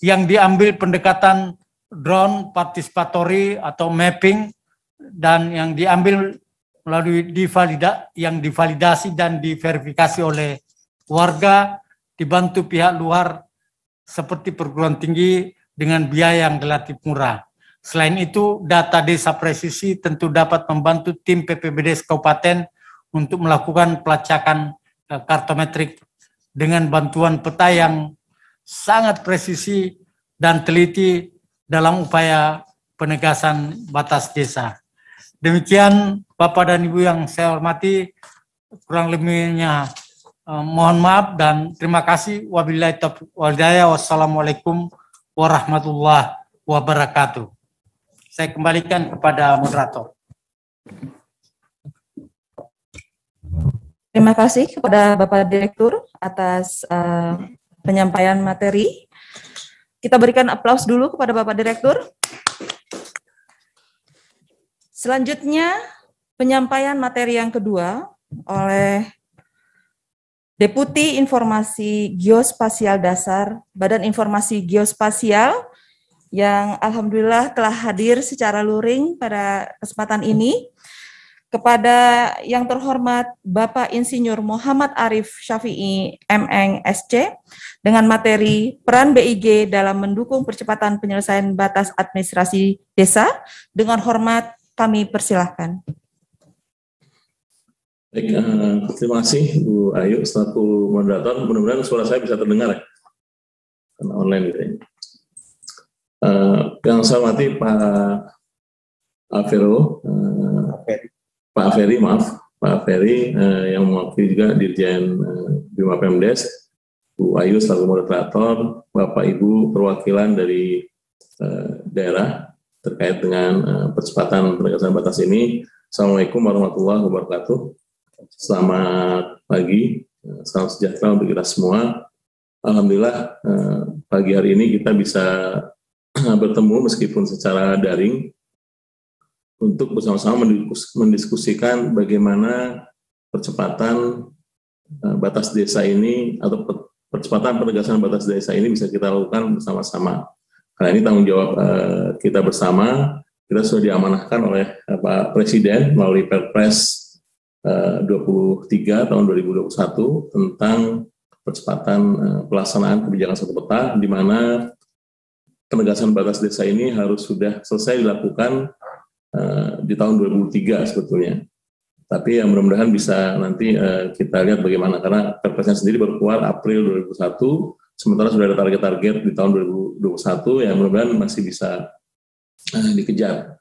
Yang diambil pendekatan drone participatory atau mapping, dan yang diambil melalui yang divalidasi dan diverifikasi oleh warga, dibantu pihak luar seperti perguruan tinggi dengan biaya yang relatif murah. Selain itu, data desa presisi tentu dapat membantu tim PPBDes Kabupaten untuk melakukan pelacakan kartometrik dengan bantuan peta yang sangat presisi dan teliti dalam upaya penegasan batas desa. Demikian Bapak dan Ibu yang saya hormati, kurang lebihnya mohon maaf dan terima kasih. Wabillahi taufiq wal hidayah. Wassalamualaikum warahmatullahi wabarakatuh. Saya kembalikan kepada moderator. Terima kasih kepada Bapak Direktur atas penyampaian materi. Kita berikan aplaus dulu kepada Bapak Direktur. Selanjutnya, penyampaian materi yang kedua oleh Deputi Informasi Geospasial Dasar Badan Informasi Geospasial yang alhamdulillah telah hadir secara luring pada kesempatan ini. Kepada yang terhormat Bapak Insinyur Muhammad Arif Syafi'i MN SC dengan materi peran BIG dalam mendukung percepatan penyelesaian batas administrasi desa. Dengan hormat kami persilahkan. Baik, terima kasih Bu Ayu selaku moderator. Mudah-mudahan suara saya bisa terdengar ya, karena online gitu ya. Yang saya hormati Pak Ferry yang mewakili juga Dirjen Bima Pemdes, Bu Ayu selaku moderator, Bapak Ibu perwakilan dari daerah terkait dengan percepatan penegasan batas ini. Assalamualaikum warahmatullahi wabarakatuh. Selamat pagi, salam sejahtera untuk kita semua. Alhamdulillah pagi hari ini kita bisa bertemu meskipun secara daring untuk bersama-sama mendiskusikan bagaimana percepatan batas desa ini atau percepatan penegasan batas desa ini bisa kita lakukan bersama-sama. Karena ini tanggung jawab kita bersama. Kita sudah diamanahkan oleh Pak Presiden melalui Perpres 23 tahun 2021 tentang percepatan pelaksanaan kebijakan satu peta, di mana penegasan batas desa ini harus sudah selesai dilakukan di tahun 2003 sebetulnya. Tapi yang mudah-mudahan bisa nanti kita lihat bagaimana, karena Perpresnya sendiri baru keluar April 2021, sementara sudah ada target-target di tahun 2021 yang mudah-mudahan masih bisa dikejar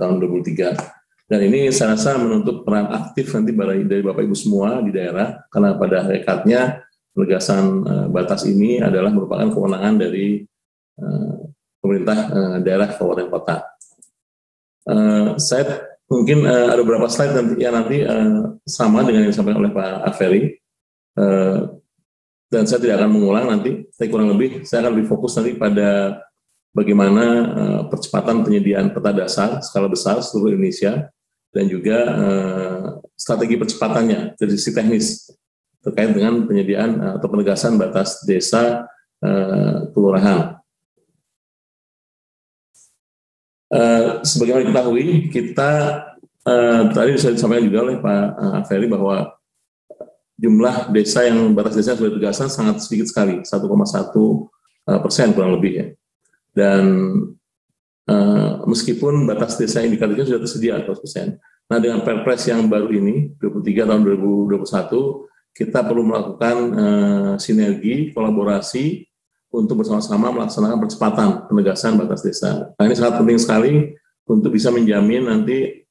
tahun 2003. Dan ini saya rasa menuntut peran aktif nanti dari Bapak Ibu semua di daerah, karena pada hakikatnya penegasan batas ini adalah merupakan kewenangan dari pemerintah daerah kabupaten kota. Saya mungkin ada beberapa slide nanti sama dengan yang disampaikan oleh Pak Ferry, dan saya tidak akan mengulang nanti. Tapi kurang lebih saya akan lebih fokus nanti pada bagaimana percepatan penyediaan peta dasar skala besar seluruh Indonesia, dan juga strategi percepatannya dari sisi teknis terkait dengan penyediaan atau penegasan batas desa kelurahan. Sebagaimana diketahui, kita tadi sudah disampaikan juga oleh Pak Ferry bahwa jumlah desa yang batas desa sudah ditegaskan sangat sedikit sekali, 1,1% kurang lebih ya. Dan meskipun batas desa indikatifnya sudah tersedia 100%. Nah, dengan Perpres yang baru ini, 23 tahun 2021, kita perlu melakukan sinergi, kolaborasi untuk bersama-sama melaksanakan percepatan penegasan batas desa. Nah, ini sangat penting sekali untuk bisa menjamin nanti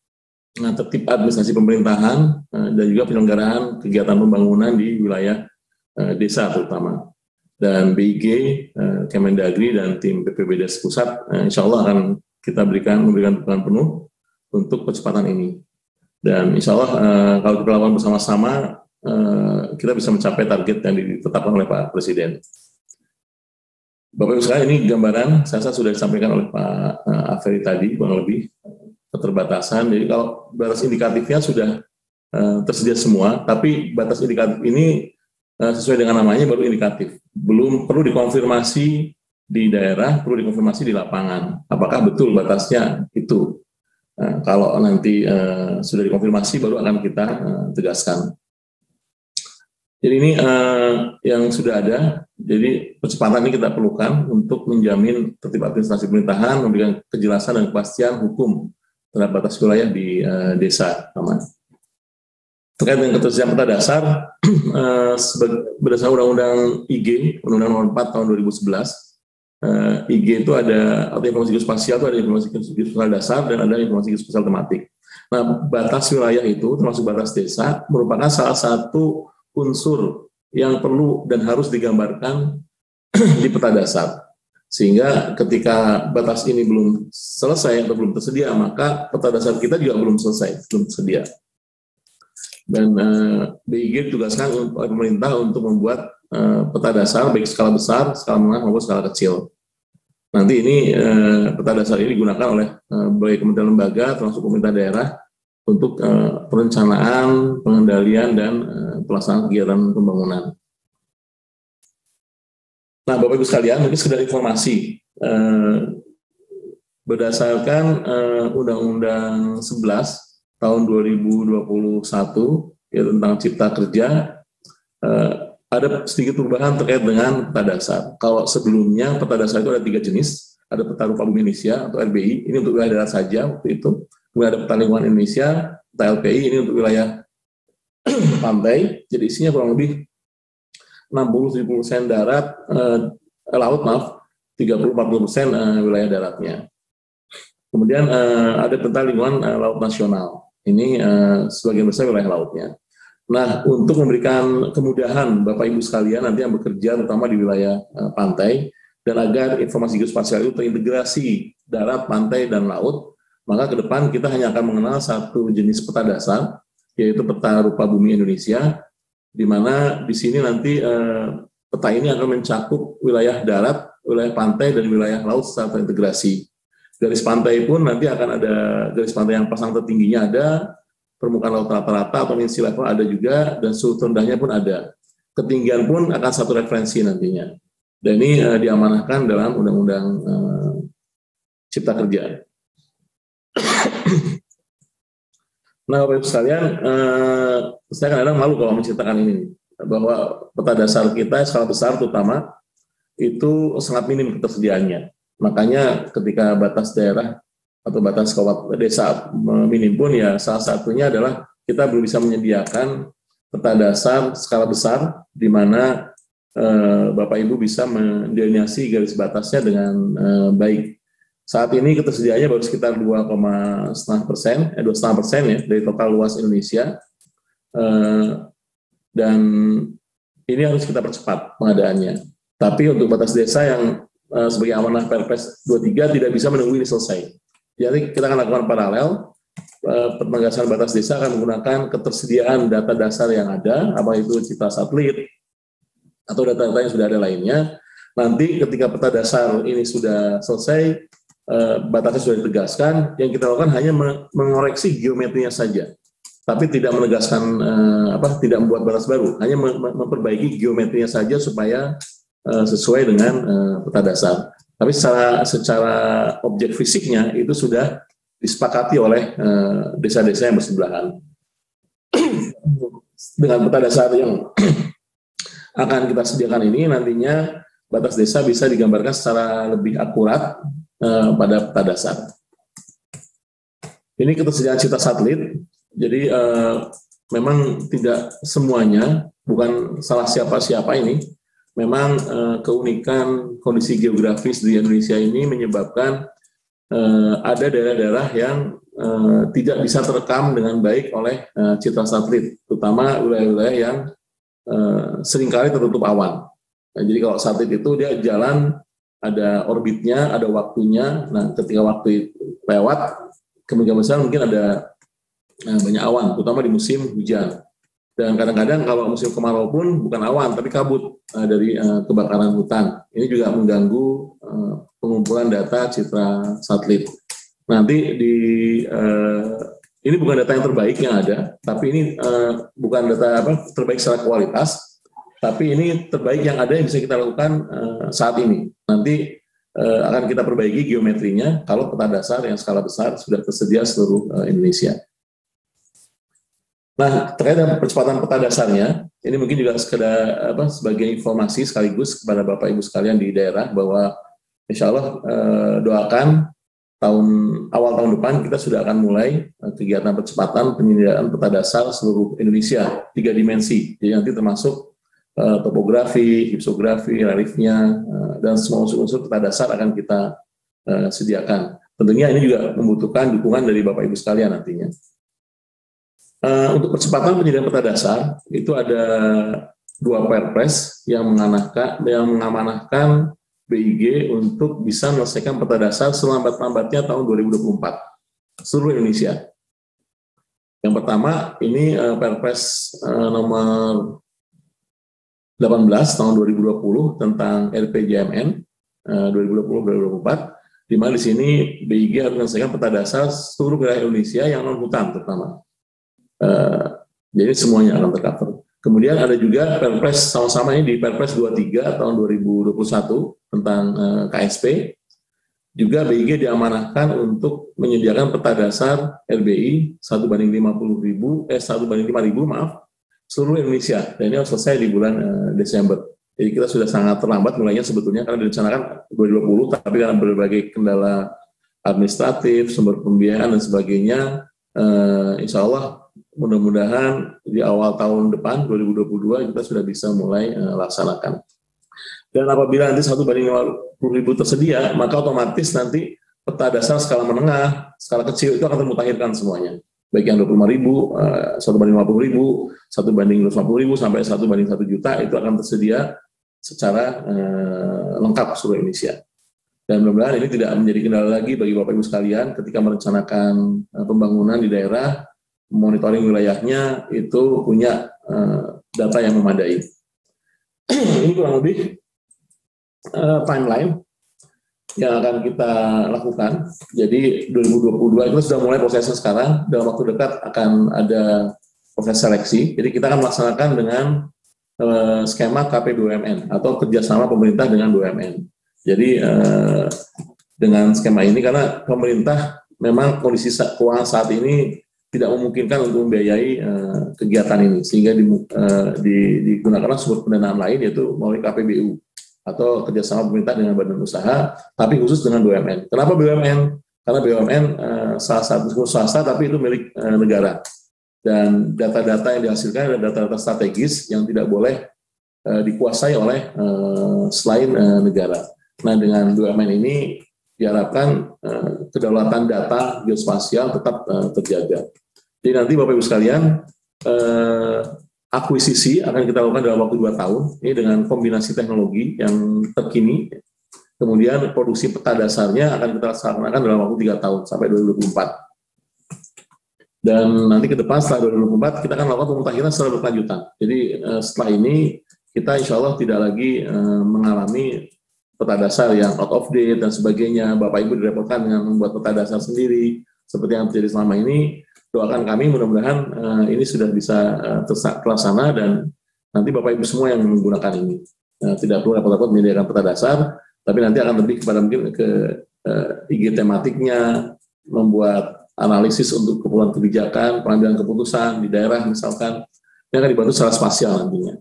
tertib administrasi pemerintahan dan juga penyelenggaraan kegiatan pembangunan di wilayah desa terutama. Dan BIG, Kemendagri, dan tim PPBDes Pusat, insya Allah akan kita memberikan dukungan penuh untuk percepatan ini. Dan insya Allah kalau kita lakukan bersama-sama, kita bisa mencapai target yang ditetapkan oleh Pak Presiden. Bapak Ibu sekalian, ini gambaran saya sudah disampaikan oleh Pak Aferi tadi, kurang lebih keterbatasan. Jadi kalau batas indikatifnya sudah tersedia semua, tapi batas indikatif ini sesuai dengan namanya baru indikatif. Belum perlu dikonfirmasi di daerah, perlu dikonfirmasi di lapangan. Apakah betul batasnya itu? Kalau nanti sudah dikonfirmasi baru akan kita tegaskan. Jadi ini yang sudah ada. Jadi percepatan ini kita perlukan untuk menjamin tertib administrasi pemerintahan, memberikan kejelasan dan kepastian hukum terhadap batas wilayah di desa. Terkait dengan ketersediaan peta dasar, berdasarkan Undang-Undang IG, Undang-Undang Nomor 4 Tahun 2011, IG itu ada informasi geospasial, itu ada informasi geospasial dasar dan ada informasi geospasial tematik. Nah, batas wilayah itu termasuk batas desa merupakan salah satu unsur yang perlu dan harus digambarkan di peta dasar. Sehingga ketika batas ini belum selesai atau belum tersedia, maka peta dasar kita juga belum selesai, belum tersedia. Dan BIG ditugaskan oleh pemerintah untuk membuat peta dasar baik skala besar, skala menengah maupun skala kecil. Nanti ini peta dasar ini digunakan oleh baik kementerian lembaga termasuk pemerintah daerah untuk perencanaan, pengendalian, dan pelaksanaan kegiatan pembangunan. Nah, Bapak Ibu sekalian, mungkin sekedar informasi. Berdasarkan Undang-Undang 11 tahun 2021 ya, tentang Cipta Kerja, ada sedikit perubahan terkait dengan peta dasar. Kalau sebelumnya peta dasar itu ada 3 jenis, ada peta rupa bumi Indonesia atau RBI, ini untuk wilayah darat saja waktu itu. Kemudian ada peta lingkungan Indonesia, peta LPI, ini untuk wilayah pantai. Jadi isinya kurang lebih 60-70% laut, 30-40% wilayah daratnya. Kemudian ada peta lingkungan laut nasional. Ini sebagian besar wilayah lautnya. Nah, untuk memberikan kemudahan Bapak Ibu sekalian nanti yang bekerja terutama di wilayah pantai, dan agar informasi geospasial itu terintegrasi darat, pantai, dan laut, maka ke depan kita hanya akan mengenal satu jenis peta dasar, yaitu peta rupa bumi Indonesia, di mana di sini nanti peta ini akan mencakup wilayah darat, wilayah pantai, dan wilayah laut secara terintegrasi. Garis pantai pun nanti akan ada garis pantai yang pasang tertingginya ada, permukaan laut rata-rata atau sea level ada juga, dan suhu terendahnya pun ada. Ketinggian pun akan satu referensi nantinya. Dan ini diamanahkan dalam Undang-Undang Cipta Kerja. Nah, Bapak Ibu sekalian, saya kadang-kadang malu kalau menceritakan ini, bahwa peta dasar kita skala besar terutama itu sangat minim ketersediaannya. Makanya ketika batas daerah atau batas kabupaten desa minim pun ya salah satunya adalah kita belum bisa menyediakan peta dasar skala besar di mana Bapak Ibu bisa mendelineasi garis batasnya dengan baik. Saat ini ketersediaannya baru sekitar 2,5% ya dari total luas Indonesia, dan ini harus kita percepat pengadaannya. Tapi untuk batas desa yang sebagai amanah Perpres 23 tidak bisa menunggu ini selesai. Jadi kita akan lakukan paralel, penegasan batas desa akan menggunakan ketersediaan data dasar yang ada, apa itu citra satelit atau data-data yang sudah ada lainnya. Nanti ketika peta dasar ini sudah selesai, batasnya sudah ditegaskan, yang kita lakukan hanya mengoreksi geometrinya saja, tapi tidak menegaskan tidak membuat batas baru, hanya memperbaiki geometrinya saja supaya sesuai dengan peta dasar. Tapi secara objek fisiknya itu sudah disepakati oleh desa-desa yang bersebelahan. Dengan peta dasar yang akan kita sediakan ini, nantinya batas desa bisa digambarkan secara lebih akurat pada peta dasar. Ini ketersediaan citra satelit, jadi memang tidak semuanya, bukan salah siapa-siapa ini, memang keunikan kondisi geografis di Indonesia ini menyebabkan ada daerah-daerah yang tidak bisa terekam dengan baik oleh citra satelit, terutama wilayah-wilayah yang seringkali tertutup awan. Nah, jadi kalau satelit itu dia jalan, ada orbitnya, ada waktunya. Nah, ketika waktu lewat, kemungkinan besar mungkin ada banyak awan, terutama di musim hujan. Dan kadang-kadang kalau musim kemarau pun bukan awan, tapi kabut dari kebakaran hutan. Ini juga mengganggu pengumpulan data citra satelit. Nanti ini bukan data yang terbaik yang ada, tapi ini bukan data terbaik secara kualitas, tapi ini terbaik yang ada yang bisa kita lakukan saat ini. Nanti akan kita perbaiki geometrinya kalau peta dasar yang skala besar sudah tersedia seluruh Indonesia. Nah, terkait dengan percepatan peta dasarnya, ini mungkin juga sekedar sebagai informasi sekaligus kepada Bapak Ibu sekalian di daerah bahwa insya Allah doakan awal tahun depan kita sudah akan mulai kegiatan percepatan penyediaan peta dasar seluruh Indonesia 3 dimensi. Jadi nanti termasuk topografi, hipsografi, reliefnya, dan semua unsur-unsur peta dasar akan kita sediakan. Tentunya ini juga membutuhkan dukungan dari Bapak Ibu sekalian nantinya. Untuk percepatan penyediaan peta dasar itu ada 2 perpres yang mengamanahkan BIG untuk bisa menyelesaikan peta dasar selambat-lambatnya tahun 2024 seluruh Indonesia. Yang pertama ini Perpres nomor 18 tahun 2020 tentang RPJMN 2020-2024, di mana di sini BIG harus menyelesaikan peta dasar seluruh wilayah Indonesia yang non hutan terutama. Jadi semuanya akan tercover. Kemudian ada juga Perpres sama-sama ini di Perpres 23 tahun 2021 tentang KSP. Juga BIG diamanahkan untuk menyediakan peta dasar RBI 1:50.000 1:5.000 seluruh Indonesia. Dan ini harus selesai di bulan Desember. Jadi kita sudah sangat terlambat mulainya sebetulnya karena direncanakan 2020, tapi karena berbagai kendala administratif, sumber pembiayaan dan sebagainya, insya Allah mudah-mudahan di awal tahun depan 2022 kita sudah bisa mulai laksanakan. Dan apabila nanti 1:50.000 tersedia, maka otomatis nanti peta dasar skala menengah, skala kecil itu akan termutakhirkan semuanya. Baik yang 25.000, 1:50.000, 1:250.000 sampai 1:1 juta itu akan tersedia secara lengkap seluruh Indonesia. Dan mudah-mudahan ini tidak menjadi kendala lagi bagi Bapak Ibu sekalian ketika merencanakan pembangunan di daerah, monitoring wilayahnya itu punya data yang memadai. Ini kurang lebih timeline yang akan kita lakukan. Jadi 2022 itu sudah mulai prosesnya sekarang, dalam waktu dekat akan ada proses seleksi. Jadi kita akan melaksanakan dengan skema KPBUMN atau kerjasama pemerintah dengan BUMN. Jadi dengan skema ini karena pemerintah memang kondisi keuangan saat ini tidak memungkinkan untuk membiayai kegiatan ini, sehingga digunakan sumber pendanaan lain yaitu melalui KPBU atau kerjasama pemerintah dengan badan usaha, tapi khusus dengan BUMN. Kenapa BUMN? Karena BUMN salah satu swasta tapi itu milik negara. Dan data-data yang dihasilkan adalah data-data strategis yang tidak boleh dikuasai oleh selain negara. Nah, dengan BUMN ini diharapkan kedaulatan data geospasial tetap terjaga. Jadi nanti Bapak Ibu sekalian, akuisisi akan kita lakukan dalam waktu 2 tahun, ini dengan kombinasi teknologi yang terkini. Kemudian produksi peta dasarnya akan kita laksanakan dalam waktu 3 tahun sampai 2024. Dan nanti ke depan setelah 2024 kita akan melakukan pemutakhiran secara berkelanjutan. Jadi setelah ini kita insya Allah tidak lagi mengalami peta dasar yang out of date dan sebagainya. Bapak Ibu direpotkan dengan membuat peta dasar sendiri seperti yang terjadi selama ini. Doakan kami mudah-mudahan ini sudah bisa terlaksana dan nanti Bapak Ibu semua yang menggunakan ini. Tidak perlu repot-repot menyediakan peta dasar, tapi nanti akan lebih kepada mungkin ke IG tematiknya, membuat analisis untuk keperluan kebijakan, pengambilan keputusan di daerah misalkan, yang akan dibantu secara spasial nantinya.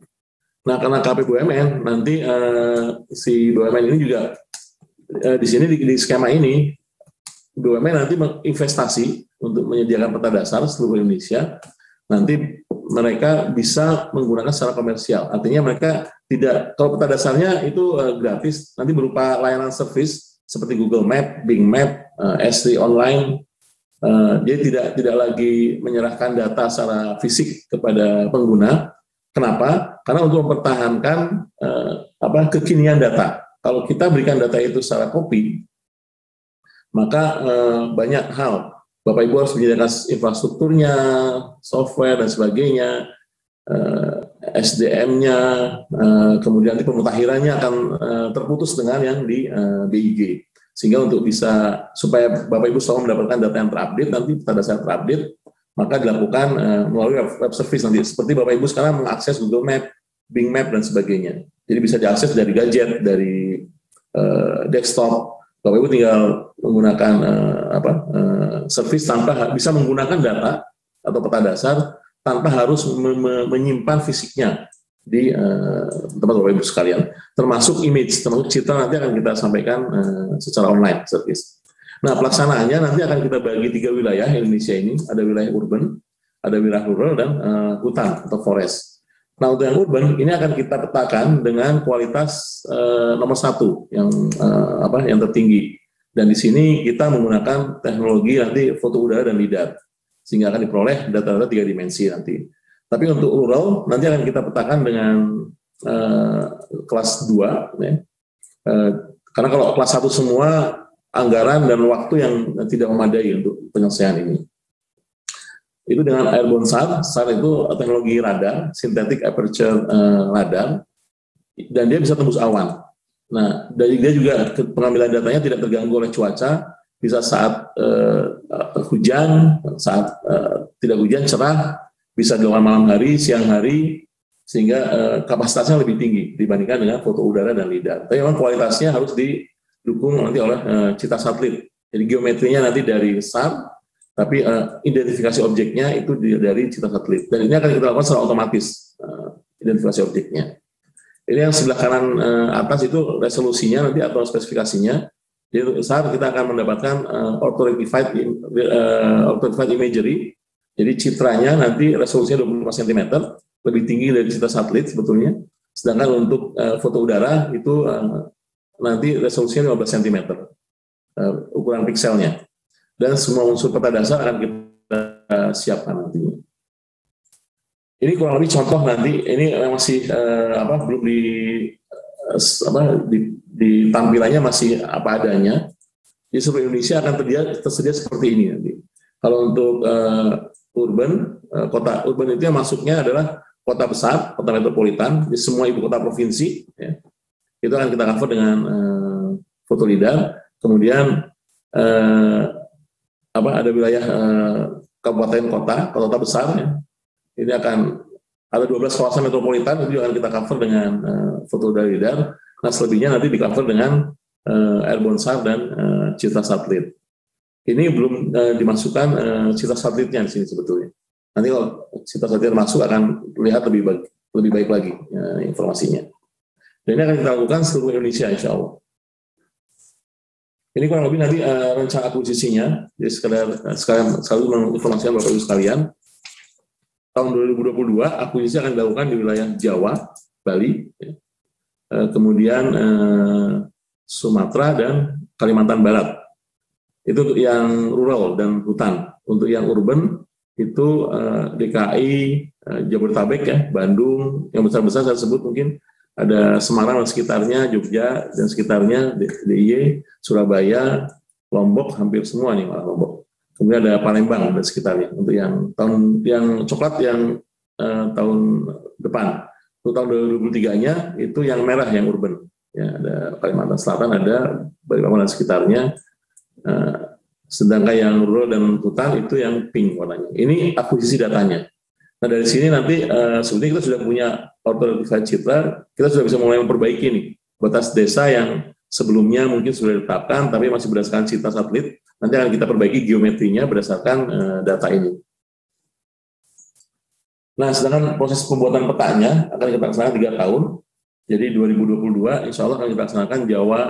Nah, karena KPBUMN nanti si BUMN ini juga di sini di skema ini BUMN nanti menginvestasi untuk menyediakan peta dasar seluruh Indonesia. Nanti mereka bisa menggunakan secara komersial. Artinya mereka tidak, kalau peta dasarnya itu gratis, nanti berupa layanan service seperti Google Map, Bing Map, S3 online. Jadi tidak lagi menyerahkan data secara fisik kepada pengguna. Kenapa? Karena untuk mempertahankan kekinian data. Kalau kita berikan data itu secara copy, maka banyak hal. Bapak Ibu harus menyediakan infrastrukturnya, software dan sebagainya. SDM-nya, kemudian nanti pemutakhirannya akan terputus dengan yang di BIG. Sehingga untuk bisa, supaya Bapak Ibu selalu mendapatkan data yang terupdate, nanti pada saat terupdate, maka dilakukan melalui web service nanti. Seperti Bapak Ibu sekarang mengakses Google Map, Bing Map, dan sebagainya. Jadi bisa diakses dari gadget, dari desktop. Bapak Ibu tinggal menggunakan service tanpa bisa menggunakan data atau peta dasar tanpa harus menyimpan fisiknya di tempat Bapak Ibu sekalian, termasuk image, termasuk citra nanti akan kita sampaikan secara online service. Nah, pelaksanaannya nanti akan kita bagi 3 wilayah Indonesia ini, ada wilayah urban, ada wilayah rural, dan hutan atau forest. Nah, untuk yang urban ini akan kita petakan dengan kualitas nomor 1 yang tertinggi, dan di sini kita menggunakan teknologi nanti foto udara dan lidar, sehingga akan diperoleh data-data 3 dimensi nanti. Tapi untuk rural nanti akan kita petakan dengan kelas 2, ya. Karena kalau kelas 1 semua anggaran dan waktu yang tidak memadai untuk penyelesaian ini. Itu dengan airborne SAR. SAR itu teknologi radar, synthetic aperture radar, dan dia bisa tembus awan. Nah, dari dia juga pengambilan datanya tidak terganggu oleh cuaca, bisa saat hujan, saat tidak hujan, cerah, bisa dilakukan malam hari, siang hari, sehingga kapasitasnya lebih tinggi dibandingkan dengan foto udara dan lidar. Tapi memang kualitasnya harus didukung nanti oleh citra satelit. Jadi geometrinya nanti dari SAR, tapi identifikasi objeknya itu dari citra satelit. Dan ini akan kita lakukan secara otomatis, identifikasi objeknya. Ini yang sebelah kanan atas itu resolusinya nanti atau spesifikasinya. Jadi untuk SAR kita akan mendapatkan auto-rectified imagery. Jadi citranya nanti resolusinya 25 cm, lebih tinggi dari citra satelit sebetulnya. Sedangkan untuk foto udara itu nanti resolusinya 15 cm, ukuran pikselnya. Dan semua unsur peta dasar akan kita siapkan nantinya. Ini kurang lebih contoh nanti, ini masih belum di tampilannya masih apa adanya. Di seluruh Indonesia akan tersedia seperti ini nanti. Kalau untuk urban, kota urban itu yang masuknya adalah kota besar, kota metropolitan, di semua ibu kota provinsi, ya. Itu akan kita cover dengan foto lidar. Kemudian ada wilayah kabupaten kota besar, ya. Ini akan ada 12 kawasan metropolitan, itu akan kita cover dengan foto dari lidar. Nah, selebihnya nanti di cover dengan airborne SAR dan citra satelit. Ini belum dimasukkan citra satelitnya di sini sebetulnya. Nanti kalau citra satelit masuk akan lihat lebih baik lagi informasinya. Dan ini akan kita lakukan seluruh Indonesia, insya Allah. Ini kurang lebih nanti rencana akuisisinya. Jadi sekali menginformasikan Bapak Ibu sekalian. Tahun 2022 akuisisi akan dilakukan di wilayah Jawa, Bali, ya. Kemudian Sumatera dan Kalimantan Barat. Itu yang rural dan hutan. Untuk yang urban itu DKI, Jabodetabek, ya, Bandung, yang besar-besar saya sebut mungkin ada Semarang dan sekitarnya, Jogja dan sekitarnya, DIY, Surabaya, Lombok, hampir semua nih malah Lombok. Kemudian ada Palembang dan sekitarnya. Untuk yang coklat yang tahun depan. Untuk tahun 2023-nya itu yang merah, yang urban. Ya, ada Kalimantan Selatan, ada Balikpapan dan sekitarnya. Sedangkan yang rural dan hutan itu yang pink warnanya. Ini akuisisi datanya. Nah, dari sini nanti sebetulnya kita sudah punya auto-rectified citra, kita sudah bisa mulai memperbaiki nih batas desa yang sebelumnya mungkin sudah ditetapkan, tapi masih berdasarkan citra satelit. Nanti akan kita perbaiki geometrinya berdasarkan data ini. Nah, sedangkan proses pembuatan petanya akan kita laksanakan 3 tahun. Jadi 2022 insya Allah akan kita laksanakan Jawa,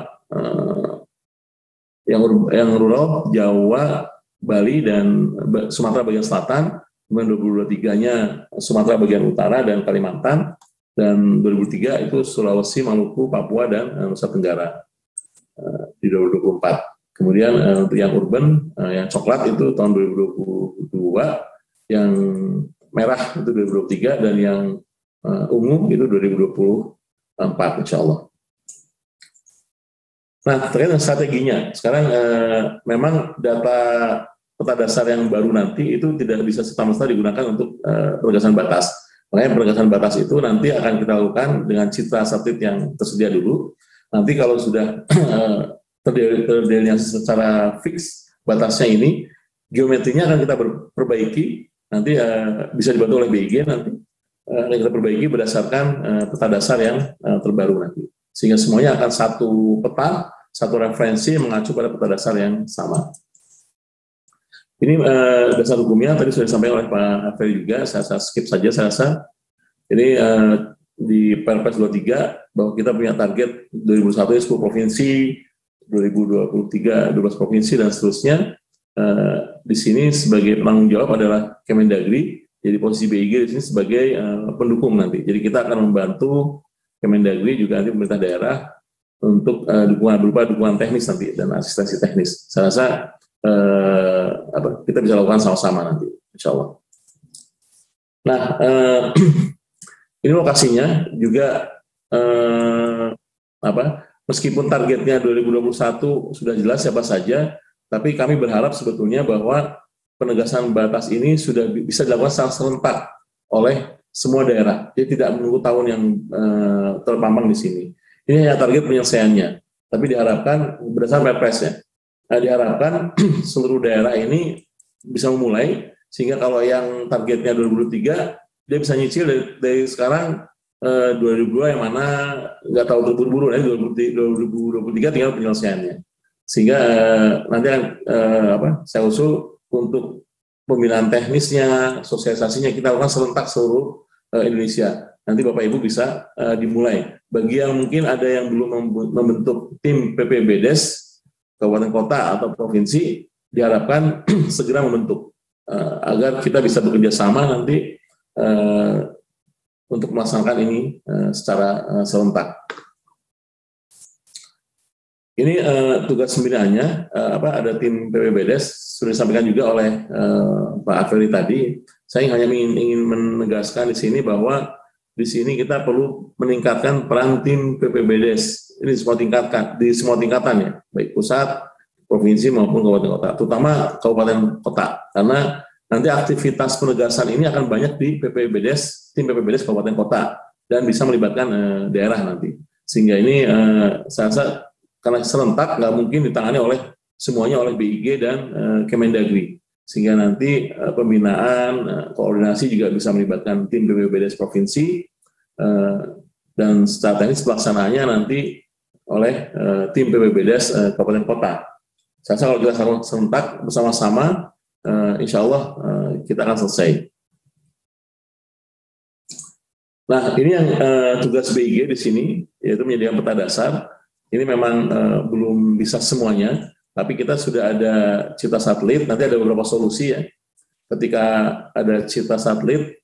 yang rural, Jawa, Bali, dan Sumatera bagian selatan. Kemudian 2023-nya Sumatera bagian utara dan Kalimantan. Dan 2003 itu Sulawesi, Maluku, Papua, dan Nusa Tenggara di 2024. Kemudian untuk yang urban, yang coklat itu tahun 2022, yang merah itu 2023, dan yang ungu itu 2024 insya Allah. Nah, terkait dengan strateginya, sekarang memang data peta dasar yang baru nanti itu tidak bisa serta-merta digunakan untuk penegasan batas. Makanya penegasan batas itu nanti akan kita lakukan dengan citra satelit yang tersedia dulu. Nanti kalau sudah terdelineasi secara fix batasnya ini, geometrinya akan kita perbaiki, nanti bisa dibantu oleh BIG nanti, akan kita perbaiki berdasarkan peta dasar yang terbaru nanti. Sehingga semuanya akan satu peta, satu referensi mengacu pada peta dasar yang sama. Ini dasar hukumnya tadi sudah disampaikan oleh Pak Haferi juga, saya skip saja saya rasa. Ini di Perpres 23 bahwa kita punya target 2021 10 provinsi, 2023 12 provinsi dan seterusnya. Di sini sebagai penanggung jawab adalah Kemendagri, jadi posisi BIG di sini sebagai pendukung nanti. Jadi kita akan membantu Kemendagri juga nanti pemerintah daerah untuk dukungan berupa dukungan teknis nanti dan asistensi teknis. Saya rasa kita bisa lakukan sama-sama nanti, insya Allah. Nah, ini lokasinya juga meskipun targetnya 2021 sudah jelas siapa saja, tapi kami berharap sebetulnya bahwa penegasan batas ini sudah bisa dilakukan secara serentak oleh semua daerah. Jadi tidak menunggu tahun yang terpampang di sini. Ini hanya target penyelesaiannya, tapi diharapkan berdasarkan Perpresnya. Diharapkan seluruh daerah ini bisa memulai, sehingga kalau yang targetnya 2023, dia bisa nyicil dari sekarang 2022 yang mana nggak tahu terburu-buru, nanti 2023 tinggal penyelesaiannya. Sehingga nanti saya usul untuk pembinaan teknisnya, sosialisasinya kita lakukan serentak seluruh Indonesia. Nanti Bapak Ibu bisa dimulai. Bagi yang mungkin ada yang belum membentuk tim PPBDes, kabupaten kota atau provinsi, diharapkan segera membentuk agar kita bisa bekerja sama nanti untuk melaksanakan ini secara serentak. Ini tugas pembinaannya, ada tim PPBDes, sudah disampaikan juga oleh Pak Haferi tadi. Saya hanya ingin menegaskan di sini bahwa di sini kita perlu meningkatkan peran tim PPBDes. Ini di semua tingkatan ya, baik pusat, provinsi maupun kabupaten kota, terutama kabupaten kota, karena nanti aktivitas penegasan ini akan banyak di PPBDes, tim PPBDes kabupaten kota, dan bisa melibatkan daerah nanti. Sehingga ini saya rasa karena serentak nggak mungkin ditangani semuanya oleh BIG dan Kemendagri, sehingga nanti pembinaan, koordinasi juga bisa melibatkan tim PPBDes provinsi, dan secara teknis pelaksanaannya nanti oleh tim PPBDes kabupaten kota. Saya rasa kalau kita serentak bersama-sama, insya Allah kita akan selesai. Nah, ini yang tugas BIG di sini, yaitu menyediakan peta dasar. Ini memang belum bisa semuanya, tapi kita sudah ada citra satelit, nanti ada beberapa solusi ya. Ketika ada citra satelit,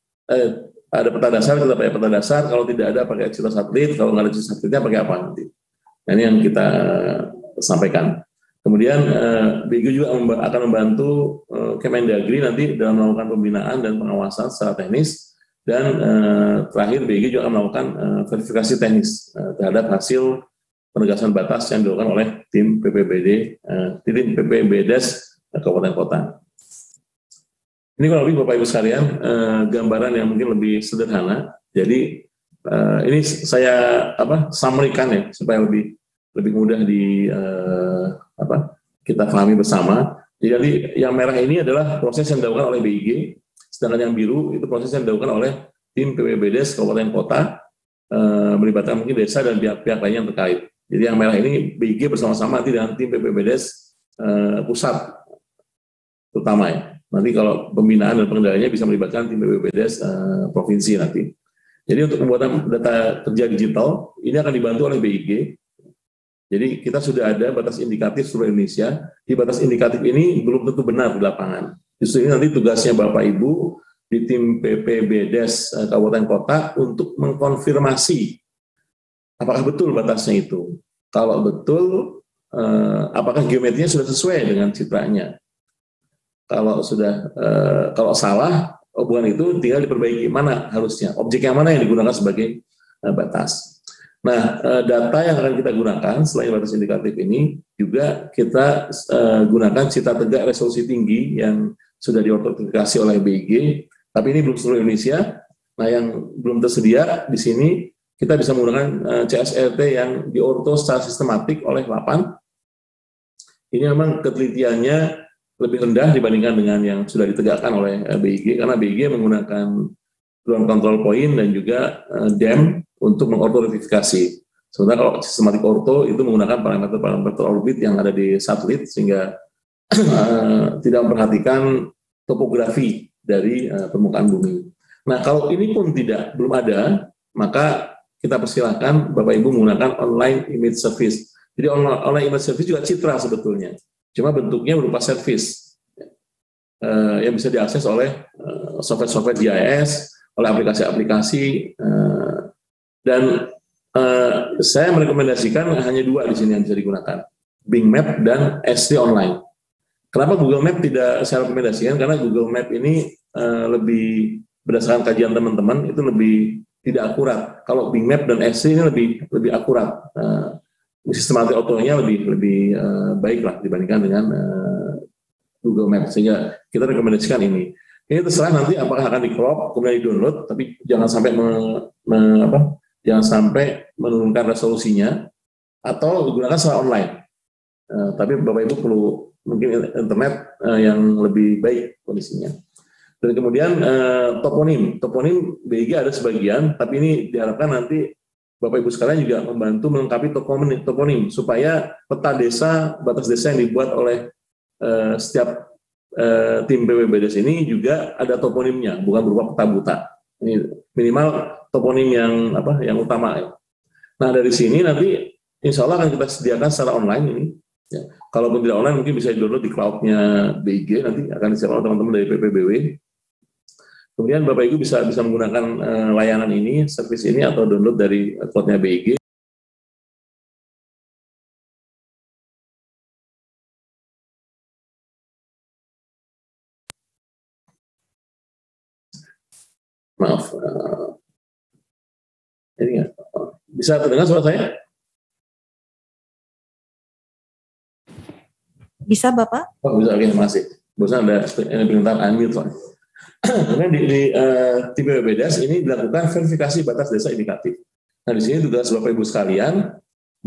ada peta dasar, kita pakai peta dasar, kalau tidak ada pakai citra satelit, kalau nggak ada citra satelitnya pakai apa nanti. Nah, ini yang kita sampaikan. Kemudian BIG juga akan membantu Kemendagri nanti dalam melakukan pembinaan dan pengawasan secara teknis, dan terakhir BIG juga akan melakukan verifikasi teknis terhadap hasil penegasan batas yang dilakukan oleh tim PPBDes kabupaten kota. Ini kalau lebih Bapak Ibu sekalian gambaran yang mungkin lebih sederhana. Jadi ini saya summary-kan ya supaya lebih mudah kita pahami bersama. Jadi yang merah ini adalah proses yang dilakukan oleh BIG, sedangkan yang biru itu proses yang dilakukan oleh tim PPBDes kabupaten kota, melibatkan mungkin desa dan pihak-pihak lain yang terkait. Jadi yang merah ini BIG bersama-sama nanti dengan tim PPBDes pusat terutama ya. Nanti kalau pembinaan dan pengendaliannya bisa melibatkan tim PPBDes provinsi nanti. Jadi untuk pembuatan data kerja digital ini akan dibantu oleh BIG. Jadi kita sudah ada batas indikatif seluruh Indonesia. Di batas indikatif ini belum tentu benar di lapangan. Justru ini nanti tugasnya Bapak Ibu di tim PPBDes kabupaten kota untuk mengkonfirmasi apakah betul batasnya itu. Kalau betul, apakah geometrinya sudah sesuai dengan citranya? Kalau salah, bukan itu tinggal diperbaiki mana harusnya, objek yang mana yang digunakan sebagai batas. Nah, data yang akan kita gunakan selain batas indikatif ini juga kita gunakan citra tegak resolusi tinggi yang sudah diototifikasi oleh BIG, tapi ini belum seluruh Indonesia. Nah, yang belum tersedia di sini kita bisa menggunakan CSRT yang diorto secara sistematik oleh LAPAN. Ini memang ketelitiannya lebih rendah dibandingkan dengan yang sudah ditegakkan oleh BIG, karena BIG menggunakan ground control point dan juga DEM untuk mengortorifikasi. Sementara kalau sistematik orto itu menggunakan parameter-parameter orbit yang ada di satelit, sehingga tidak memperhatikan topografi dari permukaan bumi. Nah, kalau ini pun belum ada, maka kita persilahkan Bapak Ibu menggunakan online image service. Jadi online image service juga citra sebetulnya, cuma bentuknya berupa service yang bisa diakses oleh software-software GIS, oleh aplikasi-aplikasi, dan saya merekomendasikan hanya 2 di sini yang bisa digunakan, Bing Map dan SD Online. Kenapa Google Map tidak saya rekomendasikan? Karena Google Map ini lebih berdasarkan kajian teman-teman itu lebih tidak akurat. Kalau Bing Map dan SC ini lebih akurat. Sistematik otonya lebih baik lah dibandingkan dengan Google Map, sehingga kita rekomendasikan ini. Ini terserah nanti apakah akan di-crop kemudian di-download, tapi jangan sampai jangan sampai menurunkan resolusinya atau digunakan secara online. Tapi Bapak Ibu perlu mungkin internet yang lebih baik kondisinya. Dan kemudian toponim BIG ada sebagian, tapi ini diharapkan nanti Bapak Ibu sekalian juga membantu melengkapi toponim supaya peta desa, batas desa yang dibuat oleh setiap tim PWBDes ini juga ada toponimnya, bukan berupa peta buta. Ini minimal toponim yang utama. Nah, dari sini nanti insya Allah akan kita sediakan secara online ini. Ya. Kalaupun tidak online mungkin bisa di-download di cloud-nya BIG, nanti akan disiapkan oleh teman-teman dari PPBW. Kemudian Bapak Ibu bisa menggunakan layanan ini, service ini, atau download dari cloud-nya BIG. Maaf, ini ya. Bisa terdengar suara saya? Bisa Bapak? Oh, bisa, oke, masih. Bosan ada permintaan unmute, Pak. Kemudian di tim PWBDes ini dilakukan verifikasi batas desa indikatif. Nah, di sini tugas Bapak Ibu sekalian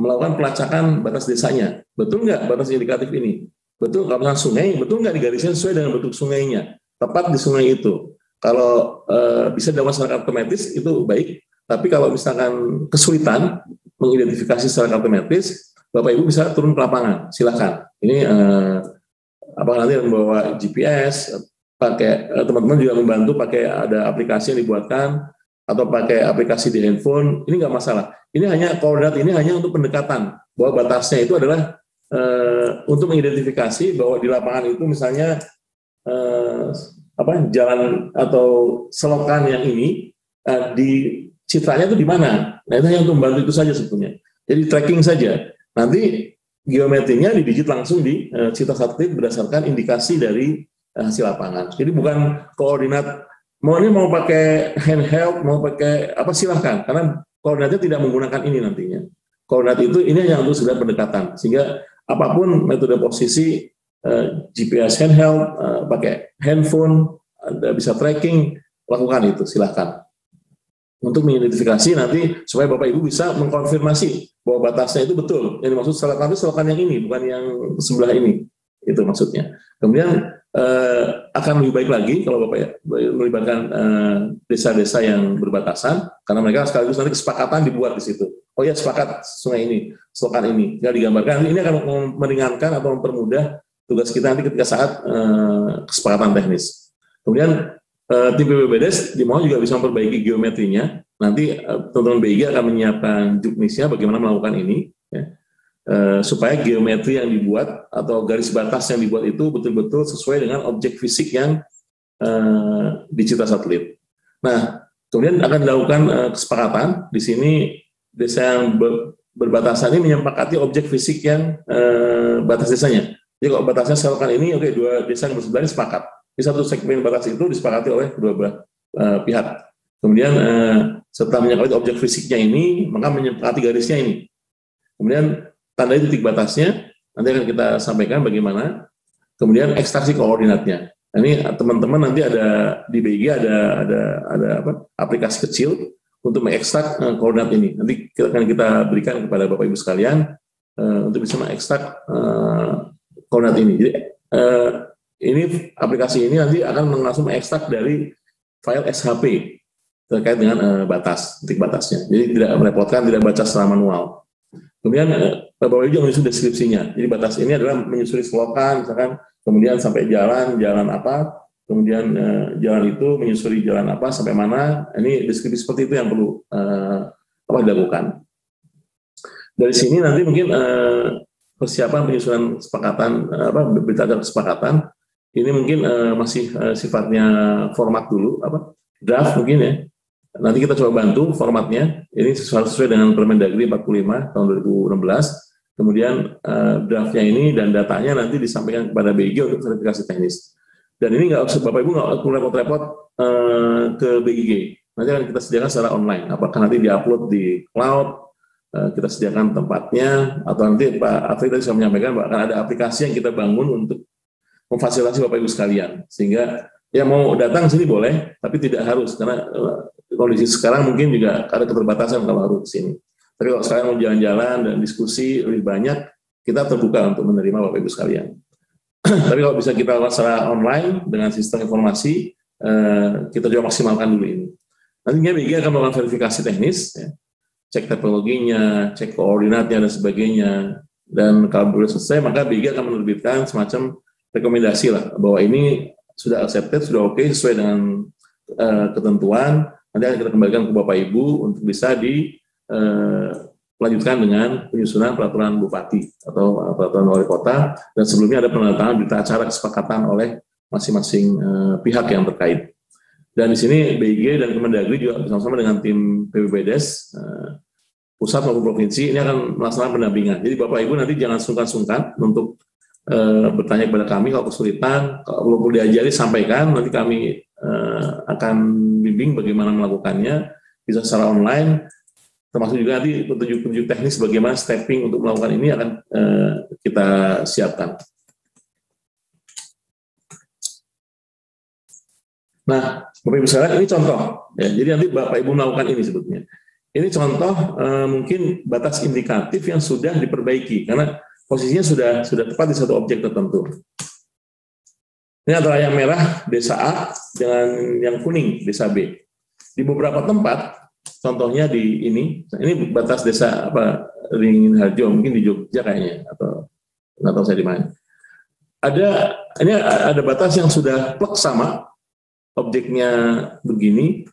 melakukan pelacakan batas desanya. Betul nggak batas indikatif ini? Betul, kalau misalnya sungai, betul nggak digariskan sesuai dengan bentuk sungainya? Tepat di sungai itu. Kalau bisa dilakukan secara kartometris itu baik, tapi kalau misalkan kesulitan mengidentifikasi secara kartometris, Bapak Ibu bisa turun ke lapangan, silakan. Ini apakah nanti membawa GPS, pakai teman-teman juga membantu pakai ada aplikasi yang dibuatkan atau pakai aplikasi di handphone, ini nggak masalah. Ini hanya koordinat, ini hanya untuk pendekatan bahwa batasnya itu adalah untuk mengidentifikasi bahwa di lapangan itu misalnya jalan atau selokan yang ini di citranya itu di mana. Nah, itu hanya untuk membantu itu saja sebetulnya. Jadi tracking saja. Nanti geometrinya didigit langsung di citra satelit berdasarkan indikasi dari hasil lapangan. Jadi bukan koordinat mau pakai handheld, mau pakai apa silahkan, karena koordinatnya tidak menggunakan ini nantinya. Koordinat itu ini hanya untuk sekedar pendekatan, sehingga apapun metode posisi GPS handheld, pakai handphone, bisa tracking, lakukan itu silahkan. Untuk mengidentifikasi nanti supaya Bapak Ibu bisa mengkonfirmasi bahwa batasnya itu betul. Yang dimaksud selokan yang ini, bukan yang sebelah ini. Itu maksudnya. Kemudian akan lebih baik lagi kalau Bapak melibatkan desa-desa yang berbatasan, karena mereka sekaligus nanti kesepakatan dibuat di situ. Oh ya, sepakat sungai ini, selokan ini, tinggal digambarkan. Ini akan meringankan atau mempermudah tugas kita nanti ketika saat kesepakatan teknis. Kemudian tim PWBDes dimohon juga bisa memperbaiki geometrinya. Nanti teman-teman BIG akan menyiapkan juknisnya bagaimana melakukan ini, ya. Supaya geometri yang dibuat atau garis batas yang dibuat itu betul-betul sesuai dengan objek fisik yang di citra satelit. Nah, kemudian akan dilakukan kesepakatan. Di sini desa yang berbatasan ini menyepakati objek fisik yang batas desanya. Jadi kalau batasnya selokan ini, oke, dua desa yang bersebelah ini sepakat. Di satu segmen batas itu disepakati oleh kedua belah pihak. Kemudian setelah menyepakati objek fisiknya ini, maka menyepakati garisnya ini. Kemudian tandai titik batasnya, nanti akan kita sampaikan bagaimana. Kemudian ekstraksi koordinatnya. Nah, ini teman-teman nanti ada di BIG ada aplikasi kecil untuk mengekstrak koordinat ini. Nanti kita berikan kepada Bapak Ibu sekalian untuk bisa mengekstrak koordinat ini. Jadi ini aplikasi ini nanti akan langsung mengekstrak dari file SHP terkait dengan titik batasnya. Jadi tidak merepotkan, tidak baca secara manual. Kemudian Bapak Ibu juga menyusun deskripsinya. Jadi batas ini adalah menyusuri selokan, misalkan kemudian sampai jalan apa, kemudian jalan itu menyusuri jalan apa sampai mana. Ini deskripsi seperti itu yang perlu dilakukan. Dari sini nanti mungkin persiapan penyusunan kesepakatan berita acara kesepakatan ini mungkin masih sifatnya format dulu draft mungkin ya. Nanti kita coba bantu formatnya. Ini sesuai dengan Permendagri 45 tahun 2016. Kemudian draftnya ini dan datanya nanti disampaikan kepada BIG untuk verifikasi teknis. Dan ini nggak usah Bapak Ibu nggak perlu repot-repot ke BIG. Nanti akan kita sediakan secara online. Apakah nanti diupload di cloud, kita sediakan tempatnya, atau nanti Pak Afri tadi sudah menyampaikan bahwa akan ada aplikasi yang kita bangun untuk memfasilitasi Bapak Ibu sekalian. Sehingga ya mau datang sini boleh, tapi tidak harus karena kondisi sekarang mungkin juga ada keterbatasan kalau harus ke sini. Tapi kalau sekarang mau jalan-jalan dan diskusi lebih banyak, kita terbuka untuk menerima Bapak Ibu sekalian. Tapi kalau bisa kita lakukan secara online dengan sistem informasi, kita coba maksimalkan dulu ini. Nantinya BIG akan melakukan verifikasi teknis, ya, cek topologinya, cek koordinatnya dan sebagainya. Dan kalau sudah selesai, maka BIG akan menerbitkan semacam rekomendasi lah bahwa ini sudah accepted, sudah oke sesuai dengan ketentuan. Nanti akan kita kembalikan ke Bapak Ibu untuk bisa dilanjutkan dengan penyusunan peraturan Bupati atau peraturan Wali Kota, dan sebelumnya ada penandatanganan berita acara kesepakatan oleh masing-masing pihak yang terkait. Dan di sini BIG dan Kemendagri juga bersama-sama dengan tim PBBDes pusat maupun provinsi ini akan melaksanakan pendampingan. Jadi Bapak Ibu nanti jangan sungkan-sungkan untuk bertanya kepada kami kalau kesulitan, kalau perlu diajari sampaikan, nanti kami akan bimbing bagaimana melakukannya, bisa secara online, termasuk juga nanti petunjuk-petunjuk teknis bagaimana stepping untuk melakukan ini akan kita siapkan. Nah, Bapak Ibu sekalian, ini contoh. Ya, jadi nanti Bapak Ibu melakukan ini sebetulnya. Ini contoh mungkin batas indikatif yang sudah diperbaiki, karena posisinya sudah tepat di satu objek tertentu. Ini antara yang merah desa A dengan yang kuning desa B. Di beberapa tempat, contohnya di ini batas desa Ringin Harjo, mungkin di Jogja kayaknya, atau nggak tahu saya di mana. Ini ada batas yang sudah plek sama, objeknya begini,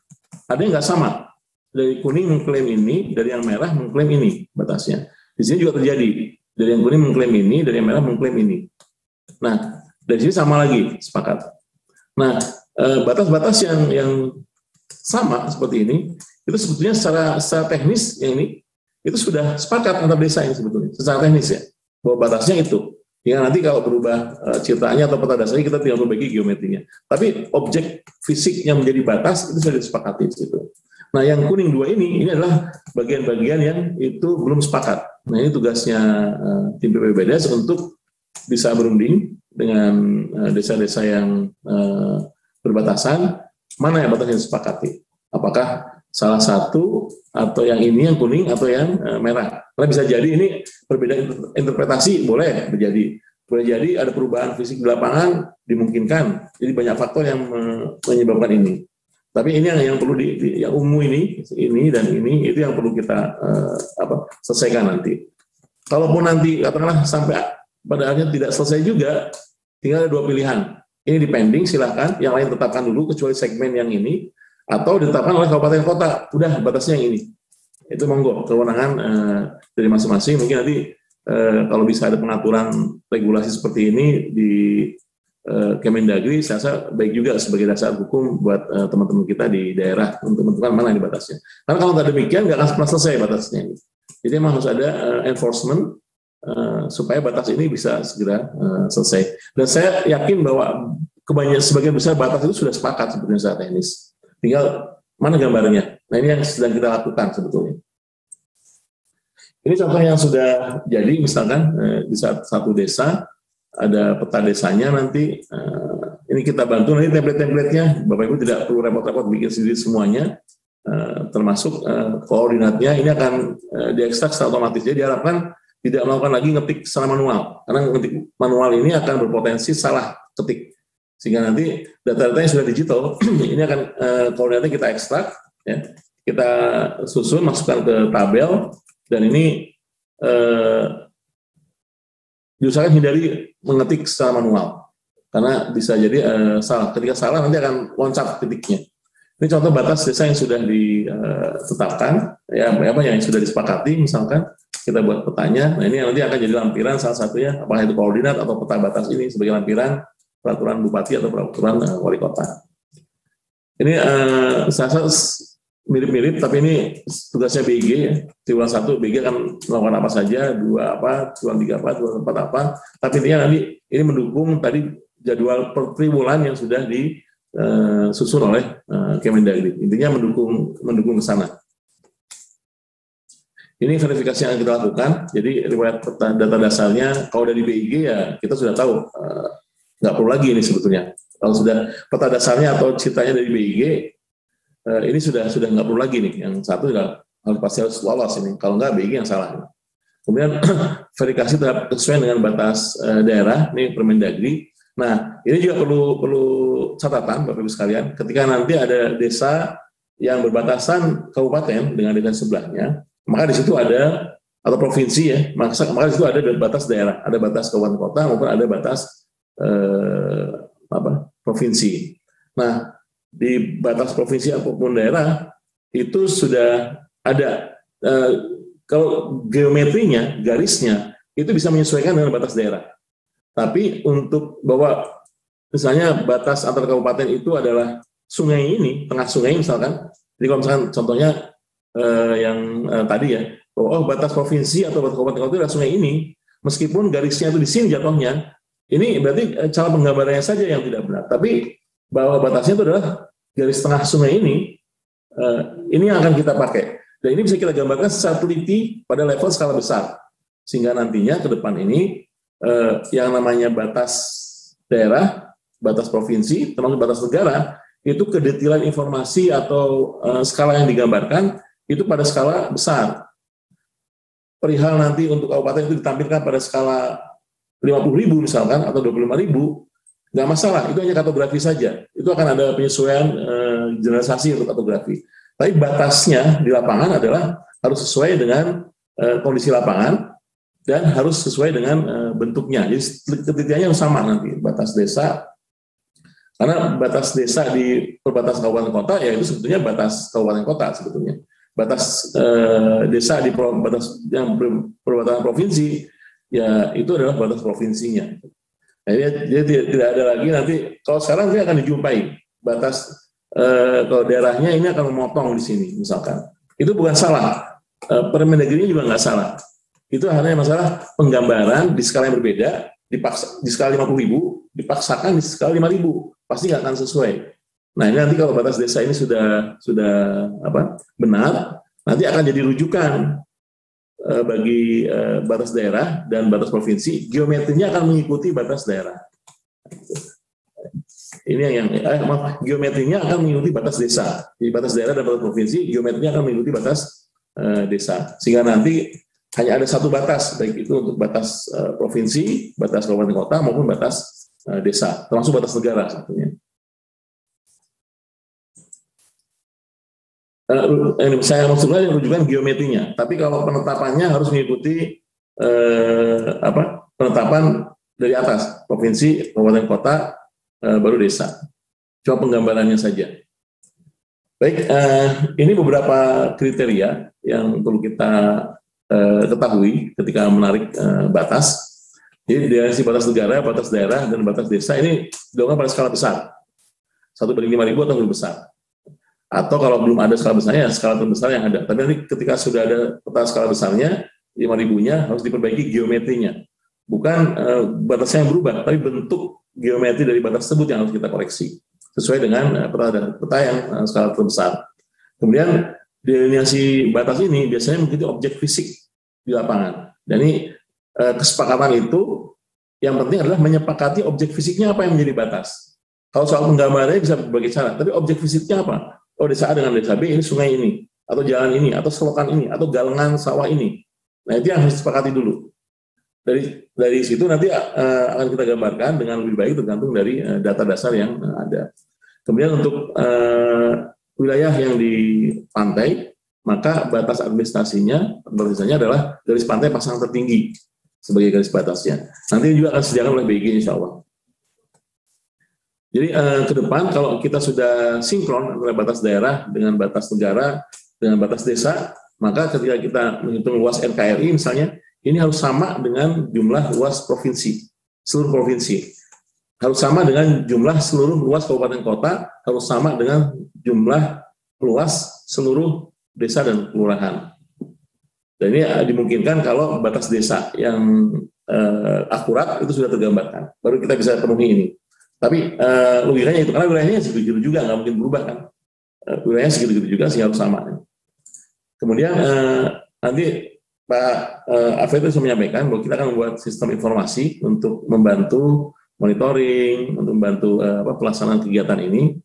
ada yang nggak sama. Dari kuning mengklaim ini, dari yang merah mengklaim ini batasnya. Di sini juga terjadi. Dari yang kuning mengklaim ini, dari yang merah mengklaim ini. Nah, dari sini sama lagi, sepakat. Nah, batas-batas yang sama seperti ini, itu sebetulnya secara teknis yang ini, itu sudah sepakat antar desa ini sebetulnya, secara teknis ya, bahwa batasnya itu. Ya nanti kalau berubah ciptaannya atau peta dasarnya, kita tinggal perbaiki geometrinya. Tapi objek fisik yang menjadi batas, itu sudah disepakati di situ. Nah, yang kuning dua ini adalah bagian-bagian yang itu belum sepakat. Nah, ini tugasnya tim PPBDes untuk bisa berunding dengan desa-desa yang berbatasan, mana yang batas yang disepakati. Apakah salah satu atau yang ini yang kuning atau yang merah. Karena bisa jadi ini perbedaan interpretasi boleh terjadi. Boleh jadi ada perubahan fisik di lapangan dimungkinkan. Jadi banyak faktor yang menyebabkan ini. Tapi ini yang perlu yang umum ini dan ini itu yang perlu kita selesaikan nanti. Kalaupun nanti katakanlah sampai pada akhirnya tidak selesai juga, tinggal ada dua pilihan. Ini dipending silahkan, yang lain tetapkan dulu kecuali segmen yang ini, atau ditetapkan oleh kabupaten kota, udah batasnya yang ini. Itu monggo kewenangan dari masing-masing. Mungkin nanti kalau bisa ada pengaturan regulasi seperti ini di Kemendagri, saya rasa baik juga sebagai dasar hukum buat teman-teman kita di daerah untuk menentukan mana yang batasnya. Karena kalau tidak demikian, nggak akan pernah selesai batasnya ini. Jadi memang harus ada enforcement supaya batas ini bisa segera selesai. Dan saya yakin bahwa sebagian besar batas itu sudah sepakat sebetulnya secara teknis. Tinggal mana gambarnya. Nah, ini yang sedang kita lakukan sebetulnya. Ini contoh yang sudah jadi, misalkan di satu desa ada peta desanya nanti ini kita bantu nanti template-templatenya, Bapak Ibu tidak perlu repot-repot bikin sendiri semuanya, termasuk koordinatnya ini akan diekstrak secara otomatis. Jadi diharapkan tidak melakukan lagi ngetik secara manual, karena ngetik manual ini akan berpotensi salah ketik, sehingga nanti data-data yang sudah digital ini akan koordinatnya kita ekstrak, ya, kita susun, masukkan ke tabel, dan ini diusahakan hindari mengetik secara manual, karena bisa jadi salah. Ketika salah nanti akan loncat ketiknya. Ini contoh batas desa yang sudah ditetapkan, ya, yang sudah disepakati, misalkan kita buat petanya. Nah, ini nanti akan jadi lampiran salah satunya, apakah itu koordinat atau peta batas ini sebagai lampiran peraturan bupati atau peraturan wali kota. Ini saya mirip-mirip, tapi ini tugasnya BIG, ya. Triwulan 1 BIG akan melakukan apa saja, 2 apa, triwulan 3 apa, triwulan 4 apa. Tapi intinya nanti ini mendukung tadi jadwal per triwulan yang sudah disusun oleh Kemendagri. Intinya mendukung ke sana. Ini verifikasi yang kita lakukan. Jadi riwayat data dasarnya, kalau dari BIG ya kita sudah tahu, nggak perlu lagi ini sebetulnya. Kalau sudah peta dasarnya atau ceritanya dari BIG, ini sudah nggak perlu lagi nih. Yang satu harus pasti harus lolos ini. Kalau nggak BIG yang salah. Kemudian verifikasi terhadap sesuai dengan batas daerah, ini Permendagri. Nah, ini juga perlu catatan Bapak Ibu sekalian. Ketika nanti ada desa yang berbatasan kabupaten dengan desa sebelahnya, maka di situ ada, atau provinsi ya, maka di situ ada batas daerah, ada batas kabupaten kota maupun ada batas provinsi. Nah, di batas provinsi ataupun daerah itu sudah ada, kalau geometrinya, garisnya itu bisa menyesuaikan dengan batas daerah. Tapi untuk bahwa misalnya batas antar kabupaten itu adalah sungai ini, tengah sungai misalkan, jadi kalau misalkan contohnya yang tadi ya, batas provinsi atau batas kabupaten kota itu adalah sungai ini, meskipun garisnya itu di sini jatuhnya, ini berarti cara penggambarannya saja yang tidak benar. Tapi bahwa batasnya itu adalah garis tengah sungai ini yang akan kita pakai. Dan ini bisa kita gambarkan secara teliti pada level skala besar, sehingga nantinya ke depan ini yang namanya batas daerah, batas provinsi, termasuk batas negara, itu kedetailan informasi atau skala yang digambarkan itu pada skala besar. Perihal nanti untuk kabupaten itu ditampilkan pada skala 50.000 misalkan atau 25.000, nggak masalah, itu hanya kartografi saja. Itu akan ada penyesuaian generalisasi untuk kartografi. Tapi batasnya di lapangan adalah harus sesuai dengan kondisi lapangan dan harus sesuai dengan bentuknya. Jadi ketentuannya sama nanti batas desa. Karena batas desa di perbatasan kabupaten kota ya itu sebetulnya batas kabupaten kota sebetulnya. Batas desa di batas yang perbatasan provinsi ya itu adalah batas provinsinya. Nah, jadi tidak ada lagi nanti kalau sekarang dia akan dijumpai batas kalau daerahnya ini akan memotong di sini misalkan. Itu bukan salah. Permendagri juga nggak salah. Itu hanya masalah penggambaran di skala yang berbeda, di skala 50.000, dipaksakan di skala 5.000, pasti nggak akan sesuai. Nah ini nanti kalau batas desa ini sudah benar, nanti akan jadi rujukan bagi batas daerah dan batas provinsi, geometrinya akan mengikuti batas daerah. Ini geometrinya akan mengikuti batas desa. Di batas daerah dan batas provinsi, geometrinya akan mengikuti batas desa. Sehingga nanti hanya ada satu batas, baik itu untuk batas provinsi, batas kabupaten kota maupun batas desa, termasuk batas negara satunya. Saya maksudnya yang rujukan geometrinya, tapi kalau penetapannya harus mengikuti penetapan dari atas, provinsi, kabupaten kota, baru desa. Cuma penggambarannya saja. Baik, ini beberapa kriteria yang perlu kita ketahui ketika menarik batas. Jadi dari batas negara, batas daerah, dan batas desa ini dilakukan pada skala besar. 1/5.000 atau lebih besar. Atau kalau belum ada skala besarnya, skala terbesar yang ada. Tapi nanti ketika sudah ada peta skala besarnya, 5.000-nya harus diperbaiki geometrinya. Bukan batasnya yang berubah, tapi bentuk geometri dari batas tersebut yang harus kita koreksi. Sesuai dengan peta yang skala terbesar. Kemudian delineasi batas ini biasanya mengikuti objek fisik di lapangan. Dan ini kesepakatan itu yang penting adalah menyepakati objek fisiknya apa yang menjadi batas. Kalau soal penggambarannya bisa berbagai cara, tapi objek fisiknya apa? Oh, desa A dengan desa B, ini sungai ini, atau jalan ini, atau selokan ini, atau galengan sawah ini. Nah, itu yang harus disepakati dulu. Dari situ nanti akan kita gambarkan dengan lebih baik tergantung dari data dasar yang ada. Kemudian untuk wilayah yang di pantai, maka batas administrasinya adalah garis pantai pasang tertinggi sebagai garis batasnya. Nanti juga akan disediakan oleh BG insya Allah. Jadi ke depan kalau kita sudah sinkron antara batas daerah dengan batas negara dengan batas desa, maka ketika kita menghitung luas NKRI misalnya, ini harus sama dengan jumlah luas provinsi, seluruh provinsi. Harus sama dengan jumlah seluruh luas kabupaten kota, harus sama dengan jumlah luas seluruh desa dan kelurahan. Dan ini dimungkinkan kalau batas desa yang akurat itu sudah tergambarkan, baru kita bisa penuhi ini. Tapi logikanya itu, karena wilayahnya segitu juga, nggak mungkin berubah kan. Wilayahnya segitu juga, sehingga harus sama. Kemudian nanti Pak Alfred sudah menyampaikan bahwa kita akan membuat sistem informasi untuk membantu monitoring, untuk membantu pelaksanaan kegiatan ini.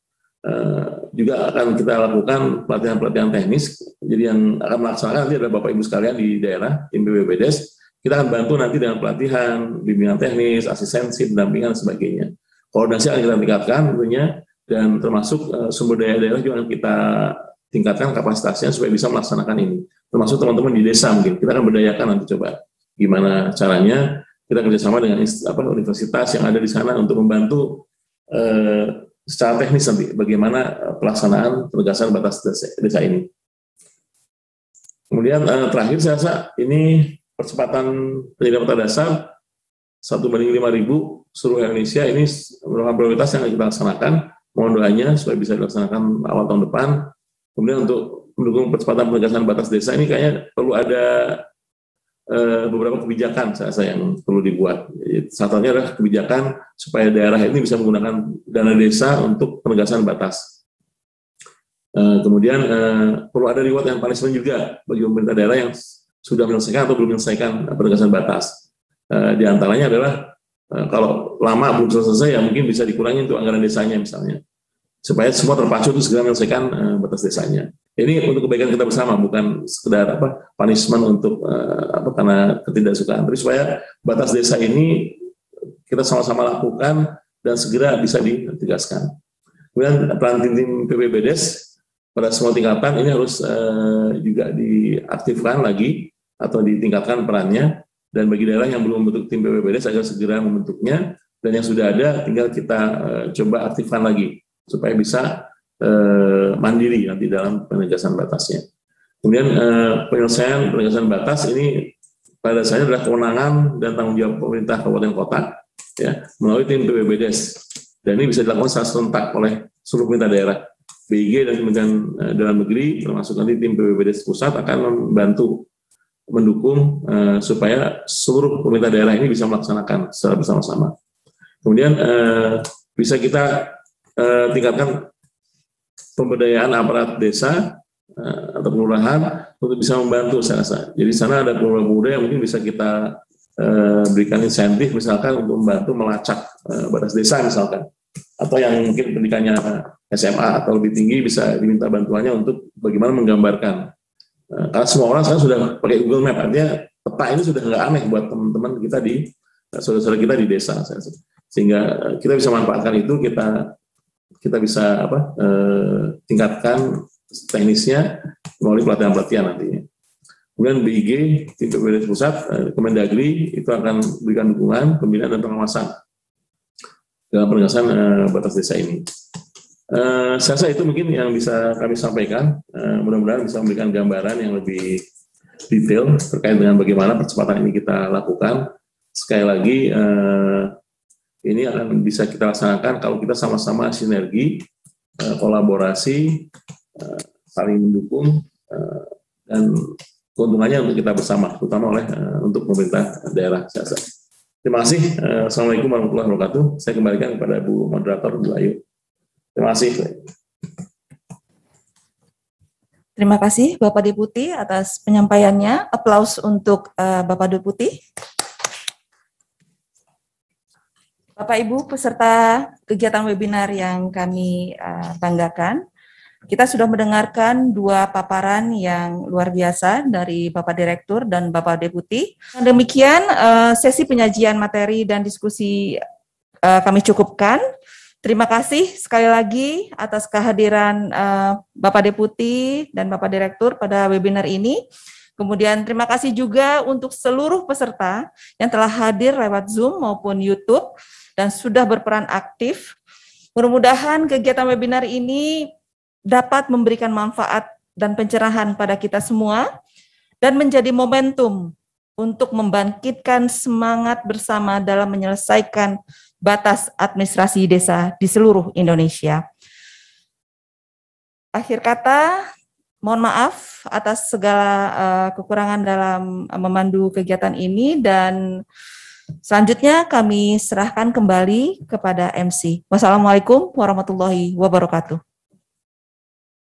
Juga akan kita lakukan pelatihan-pelatihan teknis. Jadi yang akan melaksanakan nanti adalah Bapak Ibu sekalian di daerah, tim BPBDes. Kita akan bantu nanti dengan pelatihan, bimbingan teknis, asistensi, pendampingan, dan sebagainya. Koordinasi akan kita tingkatkan tentunya, dan termasuk sumber daya daerah juga akan kita tingkatkan kapasitasnya supaya bisa melaksanakan ini. Termasuk teman-teman di desa mungkin, kita akan berdayakan nanti coba gimana caranya, kita kerjasama dengan universitas yang ada di sana untuk membantu secara teknis nanti bagaimana pelaksanaan penegasan batas desa ini. Kemudian terakhir saya rasa ini percepatan penyediaan data dasar 1:5.000 seluruh Indonesia, ini merupakan prioritas yang kita laksanakan. Mohon doanya supaya bisa dilaksanakan awal tahun depan. Kemudian untuk mendukung percepatan penegasan batas desa ini kayaknya perlu ada beberapa kebijakan saya yang perlu dibuat. Satunya adalah kebijakan supaya daerah ini bisa menggunakan dana desa untuk penegasan batas. Kemudian perlu ada reward and punishment juga bagi pemerintah daerah yang sudah menyelesaikan atau belum menyelesaikan penegasan batas. Di antaranya adalah kalau lama belum selesai ya mungkin bisa dikurangi untuk anggaran desanya misalnya, supaya semua terpacu untuk segera menyelesaikan batas desanya. Ini untuk kebaikan kita bersama, bukan sekedar punishment untuk karena ketidaksukaan, tapi supaya batas desa ini kita sama-sama lakukan dan segera bisa ditegaskan. Kemudian peran tim PPBDes pada semua tingkatan ini harus juga diaktifkan lagi atau ditingkatkan perannya. Dan bagi daerah yang belum membentuk tim PPBDes agar segera membentuknya, dan yang sudah ada tinggal kita coba aktifkan lagi supaya bisa mandiri nanti dalam penegasan batasnya. Kemudian penyelesaian penegasan batas ini pada dasarnya adalah kewenangan dan tanggung jawab pemerintah kabupaten kota ya melalui tim PPBDes, dan ini bisa dilakukan secara serentak oleh seluruh pemerintah daerah. BIG dan Kementerian Dalam Negeri termasuk nanti tim PPBDes pusat akan membantu mendukung supaya seluruh pemerintah daerah ini bisa melaksanakan secara bersama-sama. Kemudian bisa kita tingkatkan pemberdayaan aparat desa atau kelurahan untuk bisa membantu saya rasa. Jadi sana ada pemuda yang mungkin bisa kita berikan insentif misalkan untuk membantu melacak batas desa misalkan, atau yang mungkin pendidikannya SMA atau lebih tinggi bisa diminta bantuannya untuk bagaimana menggambarkan. Karena semua orang sekarang sudah pakai Google Map, artinya peta ini sudah nggak aneh buat teman-teman kita di saudara-saudara kita di desa, sehingga kita bisa manfaatkan itu, kita bisa tingkatkan teknisnya melalui pelatihan-pelatihan nantinya. Kemudian BIG, tim PPBDes pusat, Kemendagri itu akan berikan dukungan, pembinaan dan pengawasan dalam penegasan batas desa ini. Saya rasa itu mungkin yang bisa kami sampaikan. Mudah-mudahan bisa memberikan gambaran yang lebih detail terkait dengan bagaimana percepatan ini kita lakukan. Sekali lagi, ini akan bisa kita laksanakan kalau kita sama-sama sinergi, kolaborasi, saling mendukung, dan keuntungannya untuk kita bersama, terutama untuk pemerintah daerah. Saya rasa. Terima kasih. Assalamualaikum warahmatullahi wabarakatuh. Saya kembalikan kepada Bu Moderator, Bu Ayu. Terima kasih. Terima kasih Bapak Deputi atas penyampaiannya. Aplaus untuk Bapak Deputi. Bapak Ibu peserta kegiatan webinar yang kami banggakan, kita sudah mendengarkan dua paparan yang luar biasa dari Bapak Direktur dan Bapak Deputi. Demikian sesi penyajian materi dan diskusi kami cukupkan. Terima kasih sekali lagi atas kehadiran Bapak Deputi dan Bapak Direktur pada webinar ini. Kemudian terima kasih juga untuk seluruh peserta yang telah hadir lewat Zoom maupun YouTube dan sudah berperan aktif. Mudah-mudahan kegiatan webinar ini dapat memberikan manfaat dan pencerahan pada kita semua dan menjadi momentum untuk membangkitkan semangat bersama dalam menyelesaikan batas administrasi desa di seluruh Indonesia. Akhir kata, mohon maaf atas segala kekurangan dalam memandu kegiatan ini dan selanjutnya kami serahkan kembali kepada MC. Wassalamualaikum warahmatullahi wabarakatuh.